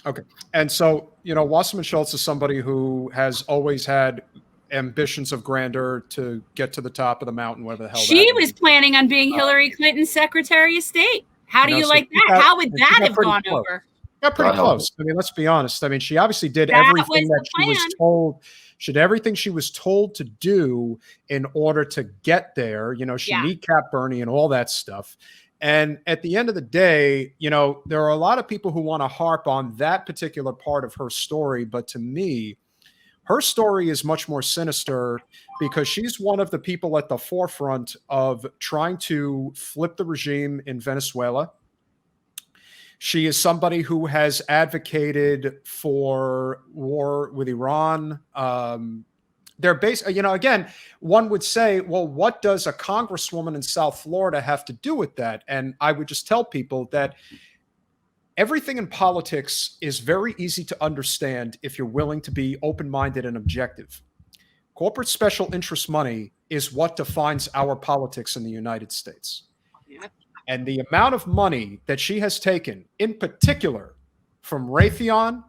A: Okay. And so, you know, Wasserman Schultz is somebody who has always had ambitions of grandeur to get to the top of the mountain, whatever the hell
B: she was planning on being Hillary Clinton's Secretary of State. How do you like that? How would that have gone over?
A: Got pretty close. I mean, let's be honest. I mean, she obviously did everything that she was told. She did everything she was told to do in order to get there. You know, she kneecapped Bernie and all that stuff. And at the end of the day, you know, there are a lot of people who want to harp on that particular part of her story. But to me, her story is much more sinister, because she's one of the people at the forefront of trying to flip the regime in Venezuela. She is somebody who has advocated for war with Iran. They're based, you know, again, one would say, well, what does a congresswoman in South Florida have to do with that? And I would just tell people that everything in politics is very easy to understand if you're willing to be open-minded and objective. Corporate special interest money is what defines our politics in the United States. Yeah. And the amount of money that she has taken, in particular from Raytheon,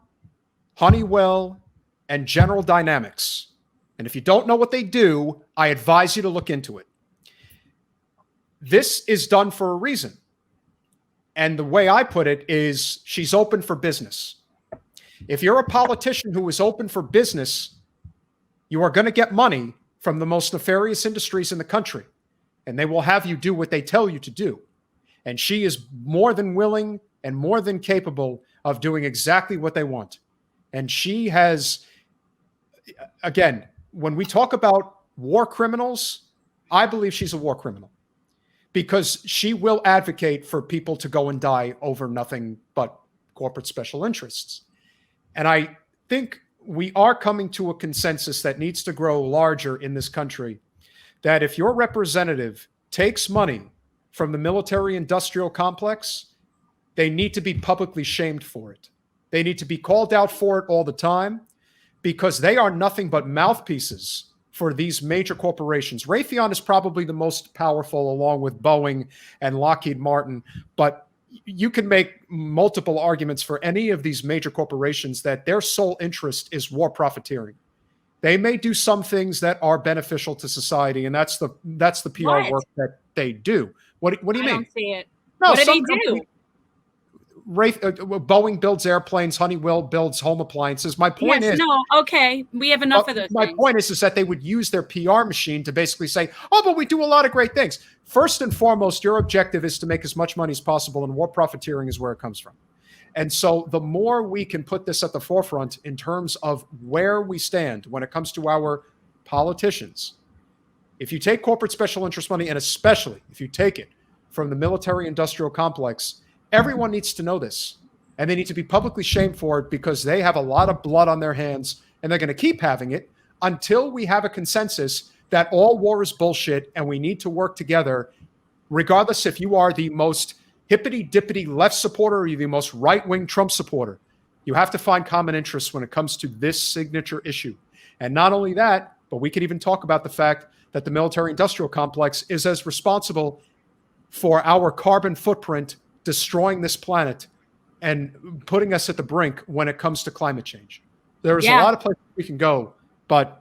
A: Honeywell, and General Dynamics, and if you don't know what they do, I advise you to look into it. This is done for a reason. And the way I put it is, she's open for business. If you're a politician who is open for business, you are going to get money from the most nefarious industries in the country, and they will have you do what they tell you to do. And she is more than willing and more than capable of doing exactly what they want. And she has, again, when we talk about war criminals, I believe she's a war criminal, because she will advocate for people to go and die over nothing but corporate special interests. And I think we are coming to a consensus that needs to grow larger in this country, that if your representative takes money from the military-industrial complex, they need to be publicly shamed for it. They need to be called out for it all the time, because they are nothing but mouthpieces for these major corporations. Raytheon is probably the most powerful, along with Boeing and Lockheed Martin, but you can make multiple arguments for any of these major corporations that their sole interest is war profiteering. They may do some things that are beneficial to society, and that's the PR work that they do. What do you mean?
B: I don't see it.
A: No,
B: what did he do?
A: Boeing builds airplanes, Honeywell builds home appliances. My point is,
B: okay, we have enough of those.
A: My point is that they would use their PR machine to basically say, oh, but we do a lot of great things. First and foremost, your objective is to make as much money as possible, and war profiteering is where it comes from. And so the more we can put this at the forefront in terms of where we stand when it comes to our politicians, if you take corporate special interest money, and especially if you take it from the military-industrial complex, everyone needs to know this, and they need to be publicly shamed for it, because they have a lot of blood on their hands, and they're going to keep having it until we have a consensus that all war is bullshit and we need to work together, regardless if you are the most hippity-dippity left supporter or you're the most right-wing Trump supporter. You have to find common interests when it comes to this signature issue. And not only that, but we could even talk about the fact that the military-industrial complex is as responsible for our carbon footprint, destroying this planet and putting us at the brink when it comes to climate change. There's a lot of places we can go, but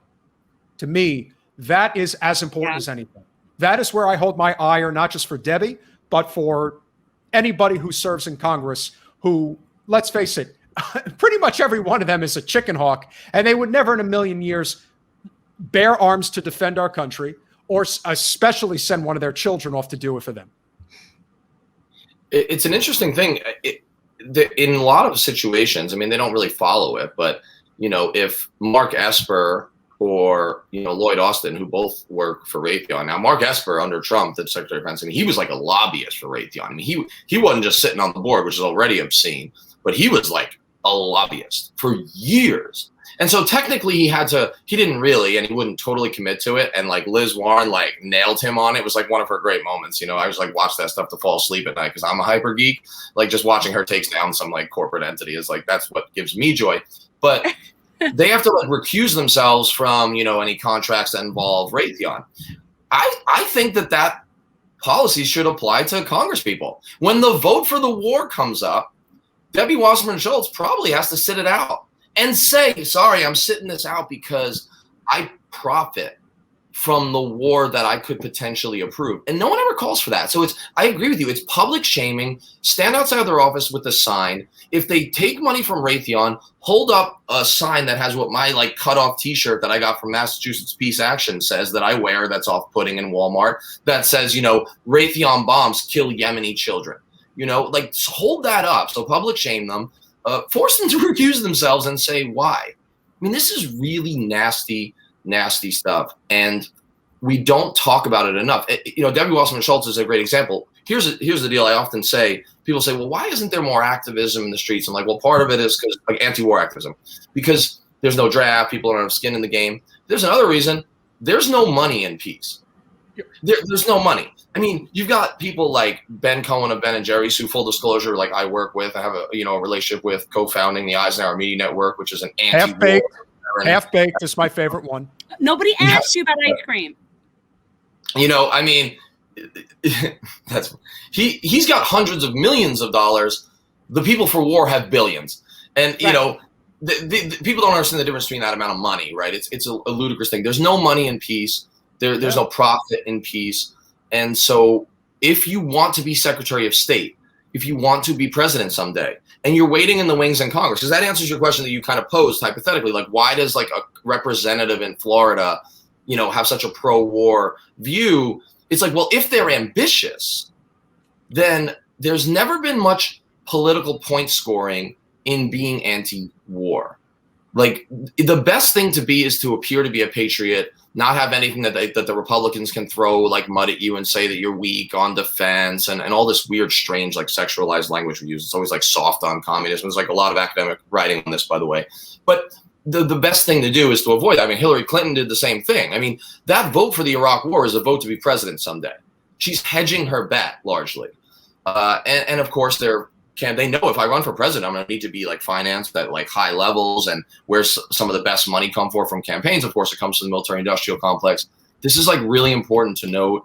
A: to me, that is as important as anything. That is where I hold my ire, not just for Debbie, but for anybody who serves in Congress who, let's face it, pretty much every one of them is a chicken hawk, and they would never in a million years bear arms to defend our country, or especially send one of their children off to do it for them.
C: It's an interesting thing. In a lot of situations, I mean, they don't really follow it, but, you know, if Mark Esper or, you know, Lloyd Austin, who both work for Raytheon. Now, Mark Esper under Trump, the Secretary of Defense, I mean, he was like a lobbyist for Raytheon. I mean, he wasn't just sitting on the board, which is already obscene, but he was like a lobbyist for years. And so technically he didn't really, and he wouldn't totally commit to it. And like Liz Warren, like nailed him on it. It was like one of her great moments. You know, I was like, watch that stuff to fall asleep at night because I'm a hyper geek. Like just watching her take down some like corporate entity is like, that's what gives me joy. But they have to like recuse themselves from, you know, any contracts that involve Raytheon. I think that policy should apply to Congress people. When the vote for the war comes up, Debbie Wasserman Schultz probably has to sit it out and say, sorry, I'm sitting this out because I profit from the war that I could potentially approve. And no one ever calls for that. So I agree with you. It's public shaming. Stand outside of their office with a sign. If they take money from Raytheon, hold up a sign that has what my like cut off t-shirt that I got from Massachusetts Peace Action says that I wear, that's off-putting in Walmart, that says, you know, Raytheon bombs kill Yemeni children. You know, like hold that up. So public shame them, force them to recuse themselves and say why. I mean, this is really nasty stuff. And we don't talk about it enough. You know, Debbie Wasserman Schultz is a great example. Here's the deal. I often say, people say, well, why isn't there more activism in the streets? I'm like, well, part of it is because like anti-war activism, because there's no draft. People don't have skin in the game. There's another reason. There's no money in peace. There's no money. I mean, you've got people like Ben Cohen of Ben and Jerry's, who, full disclosure, like I work with. I have a relationship with, co-founding the Eisenhower Media Network, which is an anti-war.
A: Half-baked is my favorite one.
B: Nobody asked you about ice cream.
C: You know, I mean, he's got hundreds of millions of dollars. The people for war have billions, and you know, the people don't understand the difference between that amount of money, right? It's a ludicrous thing. There's no money in peace. There's no profit in peace. And so if you want to be Secretary of State, if you want to be president someday, and you're waiting in the wings in Congress, because that answers your question that you kind of posed hypothetically, like why does like a representative in Florida, you know, have such a pro-war view? It's like, well, if they're ambitious, then there's never been much political point scoring in being anti-war. Like the best thing to be is to appear to be a patriot, not have anything that the Republicans can throw like mud at you and say that you're weak on defense and all this weird, strange, like sexualized language we use. It's always like soft on communism. There's like a lot of academic writing on this, by the way. But the best thing to do is to avoid that. I mean, Hillary Clinton did the same thing. I mean, that vote for the Iraq war is a vote to be president someday. She's hedging her bet largely. And of course, they know if I run for president, I'm going to need to be like financed at like high levels, and where some of the best money come from campaigns. Of course, it comes from the military industrial complex. This is like really important to note.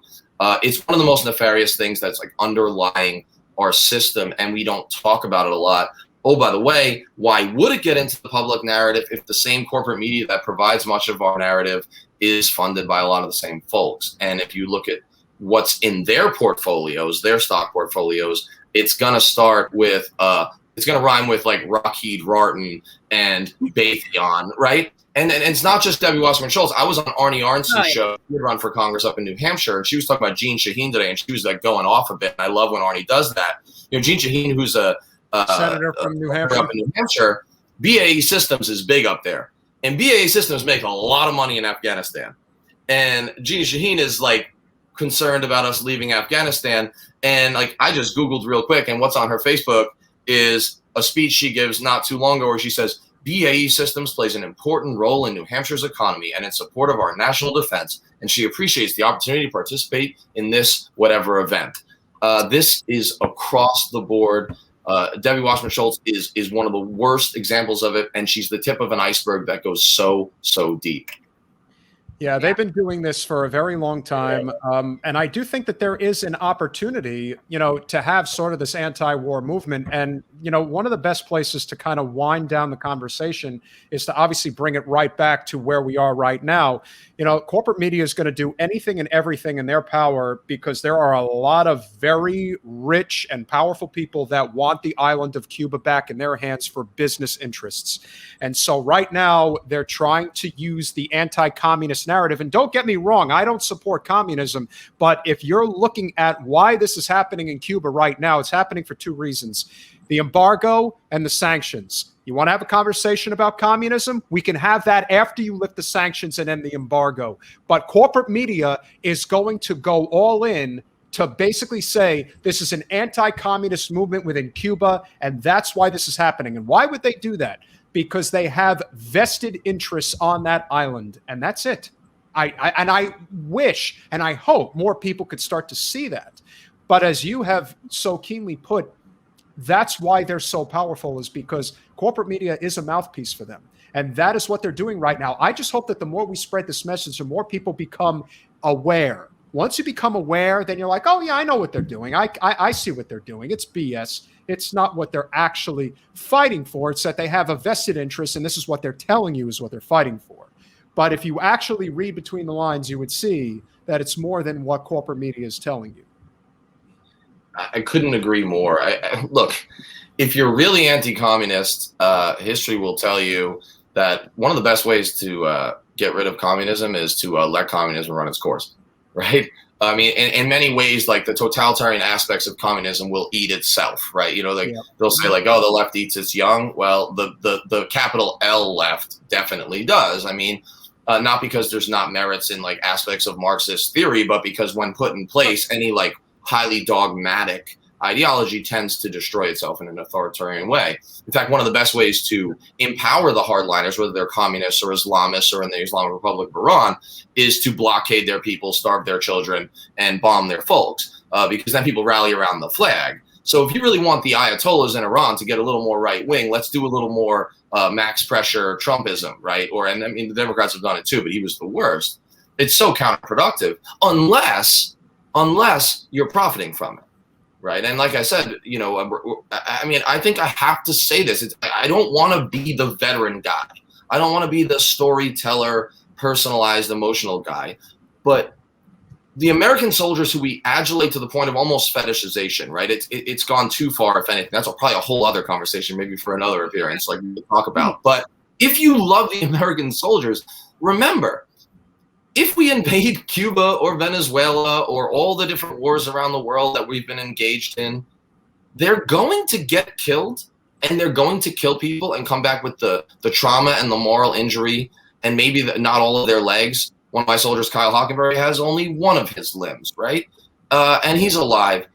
C: It's one of the most nefarious things that's like underlying our system, and we don't talk about it a lot. Oh, by the way, why would it get into the public narrative if the same corporate media that provides much of our narrative is funded by a lot of the same folks? And if you look at what's in their portfolios, their stock portfolios, it's going to start with, it's going to rhyme with like Lockheed Martin and Raytheon, right? And it's not just Debbie Wasserman Schultz. I was on Arnie Arnson's show. She would run for Congress up in New Hampshire, and she was talking about Jeanne Shaheen today, and she was like going off a bit. And I love when Arnie does that. You know, Jeanne Shaheen, who's a
A: senator from New Hampshire.
C: Up in New Hampshire, BAE Systems is big up there, and BAE Systems make a lot of money in Afghanistan. And Jeanne Shaheen is like concerned about us leaving Afghanistan. And like I just Googled real quick, and what's on her Facebook is a speech she gives not too long ago where she says, BAE Systems plays an important role in New Hampshire's economy and in support of our national defense, and she appreciates the opportunity to participate in this whatever event. This is across the board. Debbie Wasserman Schultz is one of the worst examples of it, and she's the tip of an iceberg that goes so deep.
A: Yeah, they've been doing this for a very long time. And I do think that there is an opportunity, to have sort of this anti-war movement. And, one of the best places to kind of wind down the conversation is to obviously bring it right back to where we are right now. Corporate media is going to do anything and everything in their power because there are a lot of very rich and powerful people that want the island of Cuba back in their hands for business interests. And so right now they're trying to use the anti-communist narrative. And don't get me wrong, I don't support communism, but if you're looking at why this is happening in Cuba right now, it's happening for two reasons: the embargo and the sanctions. You want to have a conversation about communism? We can have that after you lift the sanctions and end the embargo. But corporate media is going to go all in to basically say this is an anti-communist movement within Cuba, and that's why this is happening. And why would they do that? Because they have vested interests on that island, and that's it. I wish and I hope more people could start to see that. But as you have so keenly put, that's why they're so powerful, is because corporate media is a mouthpiece for them. And that is what they're doing right now. I just hope that the more we spread this message, the more people become aware. Once you become aware, then you're like, oh, yeah, I know what they're doing. I see what they're doing. It's BS. It's not what they're actually fighting for. It's that they have a vested interest, and this is what they're telling you is what they're fighting for. But if you actually read between the lines, you would see that it's more than what corporate media is telling you.
C: I couldn't agree more. Look, if you're really anti-communist, history will tell you that one of the best ways to get rid of communism is to let communism run its course, right? I mean, in many ways, like the totalitarian aspects of communism will eat itself, right? They'll say like, oh, the left eats its young. Well, the capital L left definitely does. I mean, not because there's not merits in like aspects of Marxist theory, but because when put in place, any like highly dogmatic ideology tends to destroy itself in an authoritarian way. In fact, one of the best ways to empower the hardliners, whether they're communists or Islamists or in the Islamic Republic of Iran, is to blockade their people, starve their children, and bomb their folks, because then people rally around the flag. So if you really want the Ayatollahs in Iran to get a little more right-wing, let's do a little more max pressure Trumpism, right? And I mean, the Democrats have done it too, but he was the worst. It's so counterproductive unless you're profiting from it. Right. And like I said, I mean, I think I have to say this. I don't want to be the veteran guy. I don't want to be the storyteller, personalized, emotional guy. But the American soldiers who we adulate to the point of almost fetishization, right? It's gone too far, if anything. That's probably a whole other conversation, maybe for another appearance, like we could talk about. But if you love the American soldiers, remember, if we invade Cuba or Venezuela or all the different wars around the world that we've been engaged in, they're going to get killed, and they're going to kill people and come back with the trauma and the moral injury and maybe not all of their legs. One of my soldiers, Kyle Hockenberry, has only one of his limbs, right? And he's alive.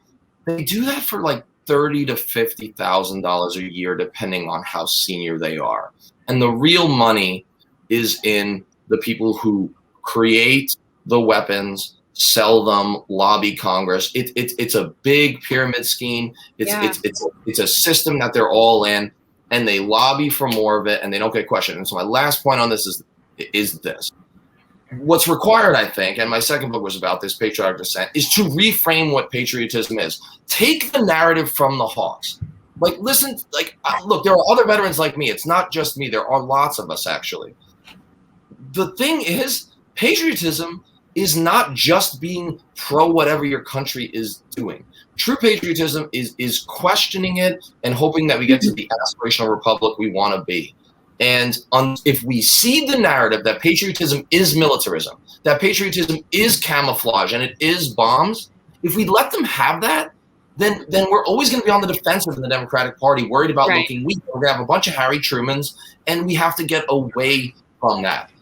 C: They do that for like $30,000 to $50,000 a year, depending on how senior they are. And the real money is in the people who create the weapons, sell them, lobby Congress. It's a big pyramid scheme. It's a system that they're all in, and they lobby for more of it, and they don't get questioned. And so my last point on this is this. What's required, I think, and my second book was about this, Patriotic Dissent, is to reframe what patriotism is. Take the narrative from the Hawks. Like, listen, like, look, there are other veterans like me. It's not just me. There are lots of us, actually. The thing is, patriotism is not just being pro whatever your country is doing. True patriotism is questioning it and hoping that we get to the aspirational republic we want to be. And if we see the narrative that patriotism is militarism, that patriotism is camouflage and it is bombs, if we let them have that, then we're always going to be on the defensive in the Democratic Party, worried about looking weak. We're going to have a bunch of Harry Trumans, and we have to get away from that.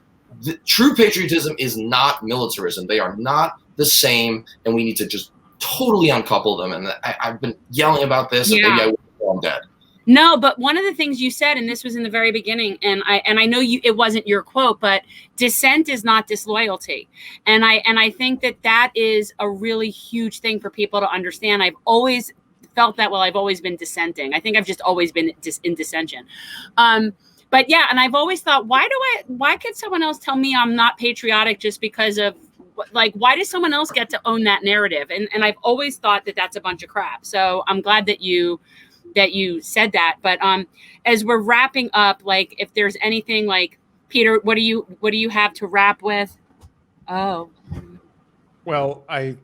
C: The true patriotism is not militarism. They are not the same, and we need to just totally uncouple them. And I've been yelling about this, and maybe I will go I'm dead.
B: No, but one of the things you said, and this was in the very beginning, and I know it wasn't your quote, but dissent is not disloyalty. And I think that is a really huge thing for people to understand. I've always felt that, well, I've always been dissenting. I think I've just always been in dissension. But yeah, and I've always thought, why could someone else tell me I'm not patriotic just because of, like, why does someone else get to own that narrative? And I've always thought that that's a bunch of crap. So I'm glad that you said that. But as we're wrapping up, like, if there's anything, like, Peter, what do you have to wrap with? Oh,
A: well, I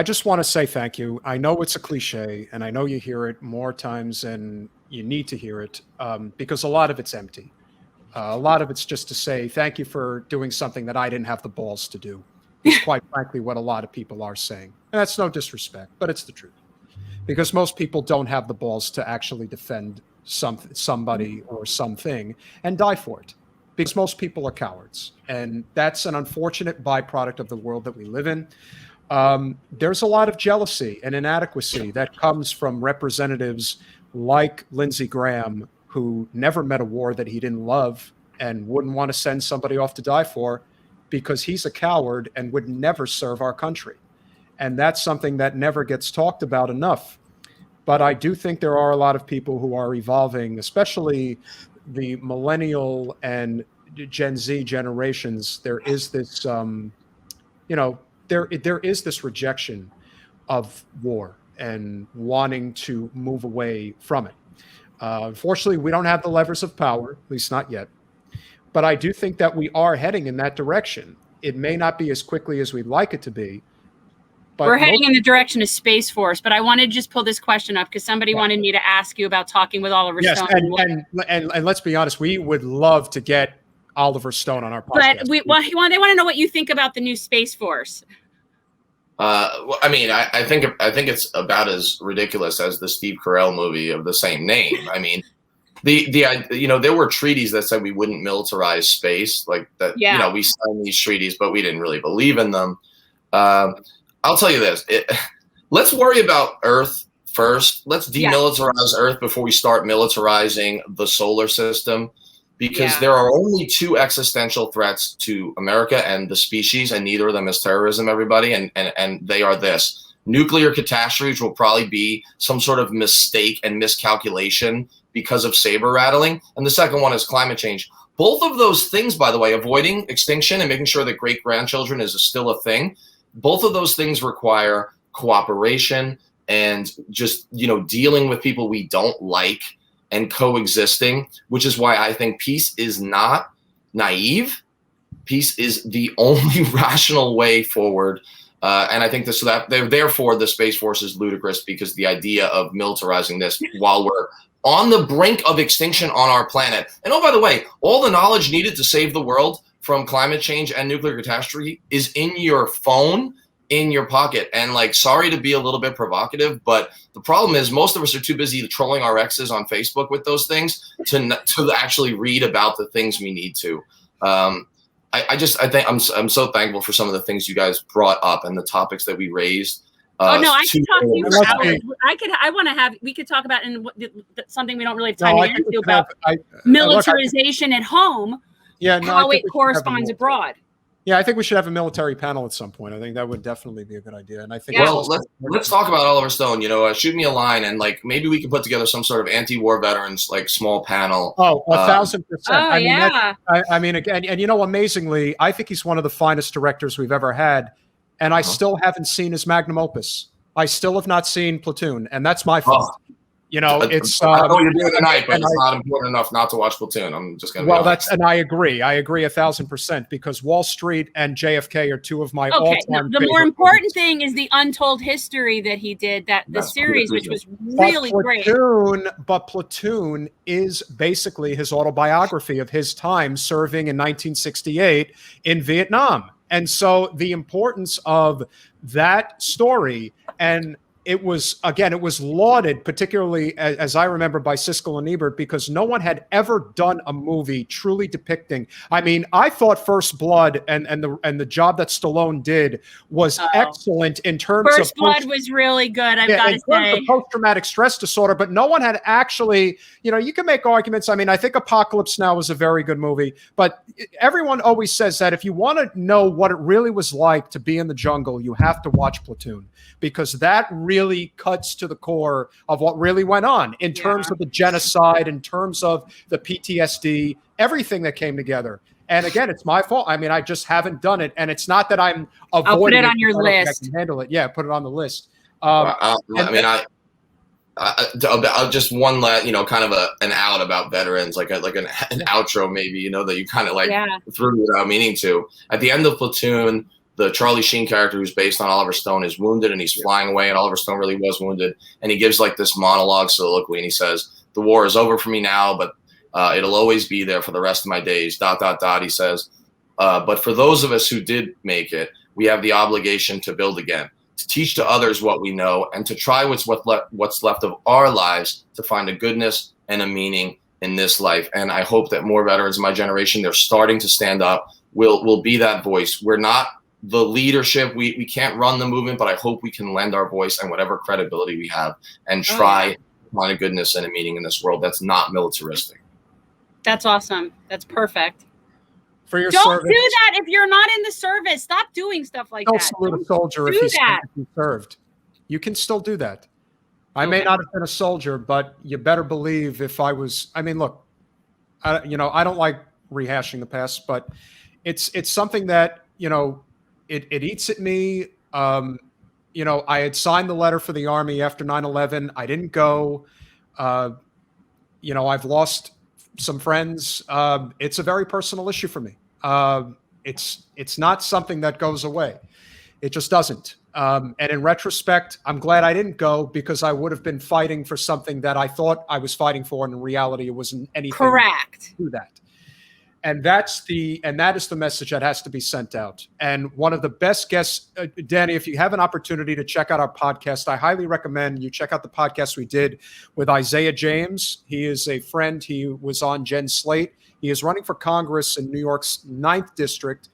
A: just want to say thank you. I know it's a cliche, and I know you hear it more times than you need to hear it, because a lot of it's empty. A lot of it's just to say thank you for doing something that I didn't have the balls to do. It's quite frankly what a lot of people are saying. And that's no disrespect, but it's the truth. Because most people don't have the balls to actually defend somebody or something and die for it. Because most people are cowards. And that's an unfortunate byproduct of the world that we live in. There's a lot of jealousy and inadequacy that comes from representatives like Lindsey Graham, who never met a war that he didn't love and wouldn't want to send somebody off to die for because he's a coward and would never serve our country. And that's something that never gets talked about enough. But I do think there are a lot of people who are evolving, especially the millennial and Gen Z generations. There is this, there is this rejection of war and wanting to move away from it. Unfortunately, we don't have the levers of power, at least not yet. But I do think that we are heading in that direction. It may not be as quickly as we'd like it to be. But
B: we're heading in the direction of Space Force. But I wanted to just pull this question up because somebody wanted me to ask you about talking with Oliver Stone.
A: And let's be honest, we would love to get Oliver Stone on our podcast.
B: But they want to know what you think about the new Space Force.
C: Well, I mean, I think it's about as ridiculous as the Steve Carell movie of the same name. I mean, there were treaties that said we wouldn't militarize space, like that.
B: Yeah.
C: We signed these treaties, but we didn't really believe in them. I'll tell you this: let's worry about Earth first. Let's demilitarize Earth before we start militarizing the solar system. Because there are only two existential threats to America and the species, and neither of them is terrorism, everybody. And they are this: nuclear catastrophe, which will probably be some sort of mistake and miscalculation because of saber rattling. And the second one is climate change. Both of those things, by the way, avoiding extinction and making sure that great-grandchildren is still a thing, both of those things require cooperation and just, dealing with people we don't like and coexisting, which is why I think peace is not naive. Peace is the only rational way forward. And I think therefore the Space Force is ludicrous, because the idea of militarizing this while we're on the brink of extinction on our planet. And oh, by the way, all the knowledge needed to save the world from climate change and nuclear catastrophe is in your phone, in your pocket. And sorry to be a little bit provocative, but the problem is most of us are too busy trolling our exes on Facebook with those things to actually read about the things we need to. I think I'm so thankful for some of the things you guys brought up and the topics that we raised.
B: I could talk to you for hours. We could talk about something we don't really have time to get into about militarization at home. How it corresponds abroad.
A: Yeah, I think we should have a military panel at some point. I think that would definitely be a good idea. And I think
C: let's talk about Oliver Stone. Shoot me a line, and maybe we can put together some sort of anti-war veterans small panel.
A: Oh, 1,000%.
B: I
A: mean, again, and amazingly, I think he's one of the finest directors we've ever had, and I still haven't seen his magnum opus. I still have not seen Platoon, and that's my fault. It's.
C: I know what you're doing tonight, but it's not important enough not to watch Platoon. I'm just going to.
A: Well, and I agree. I agree 1,000%, because Wall Street and JFK are two of my all-time.
B: The more important thing is the untold history that he did, the series, which was really great.
A: But Platoon is basically his autobiography of his time serving in 1968 in Vietnam, and so the importance of that story and. It was lauded, particularly as I remember, by Siskel and Ebert, because no one had ever done a movie truly depicting. I mean, I thought First Blood and the job that Stallone did was excellent in terms of
B: First Blood was really good. I've got to say,
A: of post-traumatic stress disorder, but no one had actually. You can make arguments. I mean, I think Apocalypse Now was a very good movie, but everyone always says that if you want to know what it really was like to be in the jungle, you have to watch Platoon, because that really really cuts to the core of what really went on in terms of the genocide, in terms of the PTSD, everything that came together. And again, it's my fault. I mean, I just haven't done it. And it's not that I'm avoiding
B: I'll put it on your list.
A: I can handle it. Yeah, put it on the list.
C: I'll just one kind of an out about veterans, like an outro maybe, that you kind of threw without meaning to. At the end of Platoon, the Charlie Sheen character, who's based on Oliver Stone, is wounded and he's flying away, and Oliver Stone really was wounded. And he gives like this monologue soliloquy, and he says, "The war is over for me now, but it'll always be there for the rest of my days." ... He says, "But for those of us who did make it, we have the obligation to build again, to teach to others what we know, and to try what's left of our lives to find a goodness and a meaning in this life." And I hope that more veterans of my generation, they're starting to stand up, will be that voice. We're not the leadership. We can't run the movement, but I hope we can lend our voice and whatever credibility we have and try to find a goodness and a meaning in this world that's not militaristic.
B: That's awesome. That's perfect.
A: For your
B: Don't
A: service,
B: do that if you're not in the service. Stop doing stuff like
A: don't
B: that.
A: salute a soldier if he served. You can still do that. I may not have been a soldier, but you better believe if I was. I mean, look, I don't like rehashing the past, but it's something that it eats at me. I had signed the letter for the Army after 9/11. I didn't go. I've lost some friends. It's a very personal issue for me. It's not something that goes away. It just doesn't. And in retrospect, I'm glad I didn't go, because I would have been fighting for something that I thought I was fighting for, and in reality, it wasn't anything.
B: Correct.
A: To that. And that is the message that has to be sent out. And one of the best guests, Danny, if you have an opportunity to check out our podcast, I highly recommend you check out the podcast we did with Isaiah James. He is a friend. He was on Jen Slate. He is running for Congress in New York's 9th District.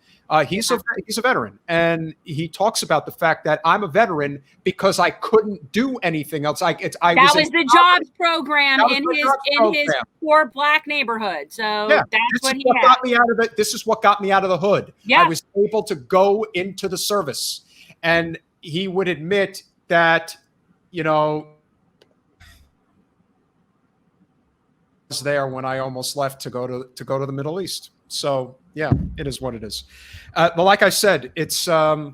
A: He's a veteran, and he talks about the fact that I'm a veteran because I couldn't do anything else. That was
B: the jobs program in his poor black neighborhood. So that's what he had.
A: This is what got me out of the hood.
B: Yeah.
A: I was able to go into the service, and he would admit that, was there when I almost left to go to the Middle East. So yeah, it is what it is. But like I said, it's not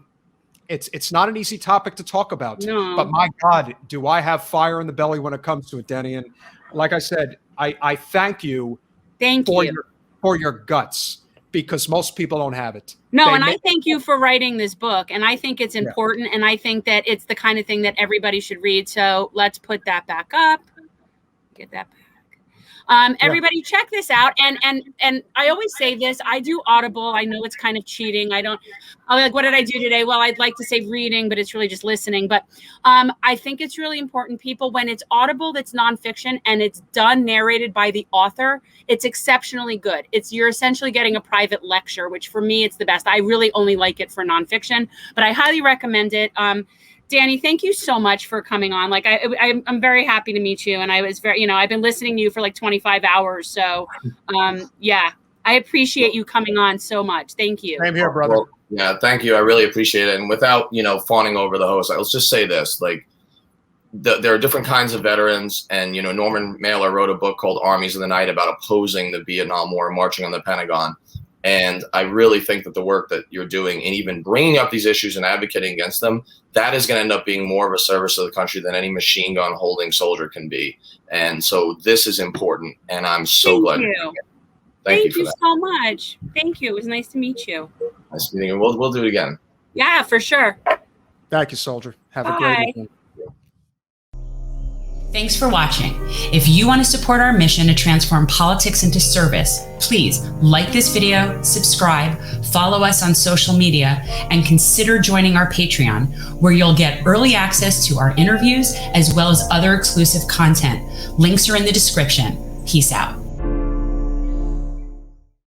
A: an easy topic to talk about.
B: No.
A: But my God, do I have fire in the belly when it comes to it, Danny? And like I said, I thank you. For your guts, because most people don't have it.
B: No, I thank you for writing this book, and I think it's important, and I think that it's the kind of thing that everybody should read. So let's put that back up. Get that back. Everybody check this out. And I always say this, I do Audible. I know it's kind of cheating. I'll be like, what did I do today? Well, I'd like to say reading, but it's really just listening. But I think it's really important, people, when it's Audible, that's nonfiction and it's done, narrated by the author, it's exceptionally good. You're essentially getting a private lecture, which for me, it's the best. I really only like it for nonfiction, but I highly recommend it. Danny, thank you so much for coming on. Like I'm very happy to meet you. And I was I've been listening to you for like 25 hours. So I appreciate you coming on so much. Thank you.
A: Same here, brother.
C: Well, yeah, thank you. I really appreciate it. And without, fawning over the host, let's just say this, there are different kinds of veterans, and, Norman Mailer wrote a book called Armies of the Night about opposing the Vietnam War and marching on the Pentagon. And I really think that the work that you're doing and even bringing up these issues and advocating against them, that is going to end up being more of a service to the country than any machine gun holding soldier can be. And so this is important. And I'm so glad.
B: Thank you so much. Thank you. It was nice to meet you.
C: Nice meeting you. We'll do it again.
B: Yeah, for sure.
A: Thank you, soldier. Have a great evening.
D: Thanks for watching. If you want to support our mission to transform politics into service, please like this video, subscribe, follow us on social media, and consider joining our Patreon, where you'll get early access to our interviews as well as other exclusive content. Links are in the description. Peace out.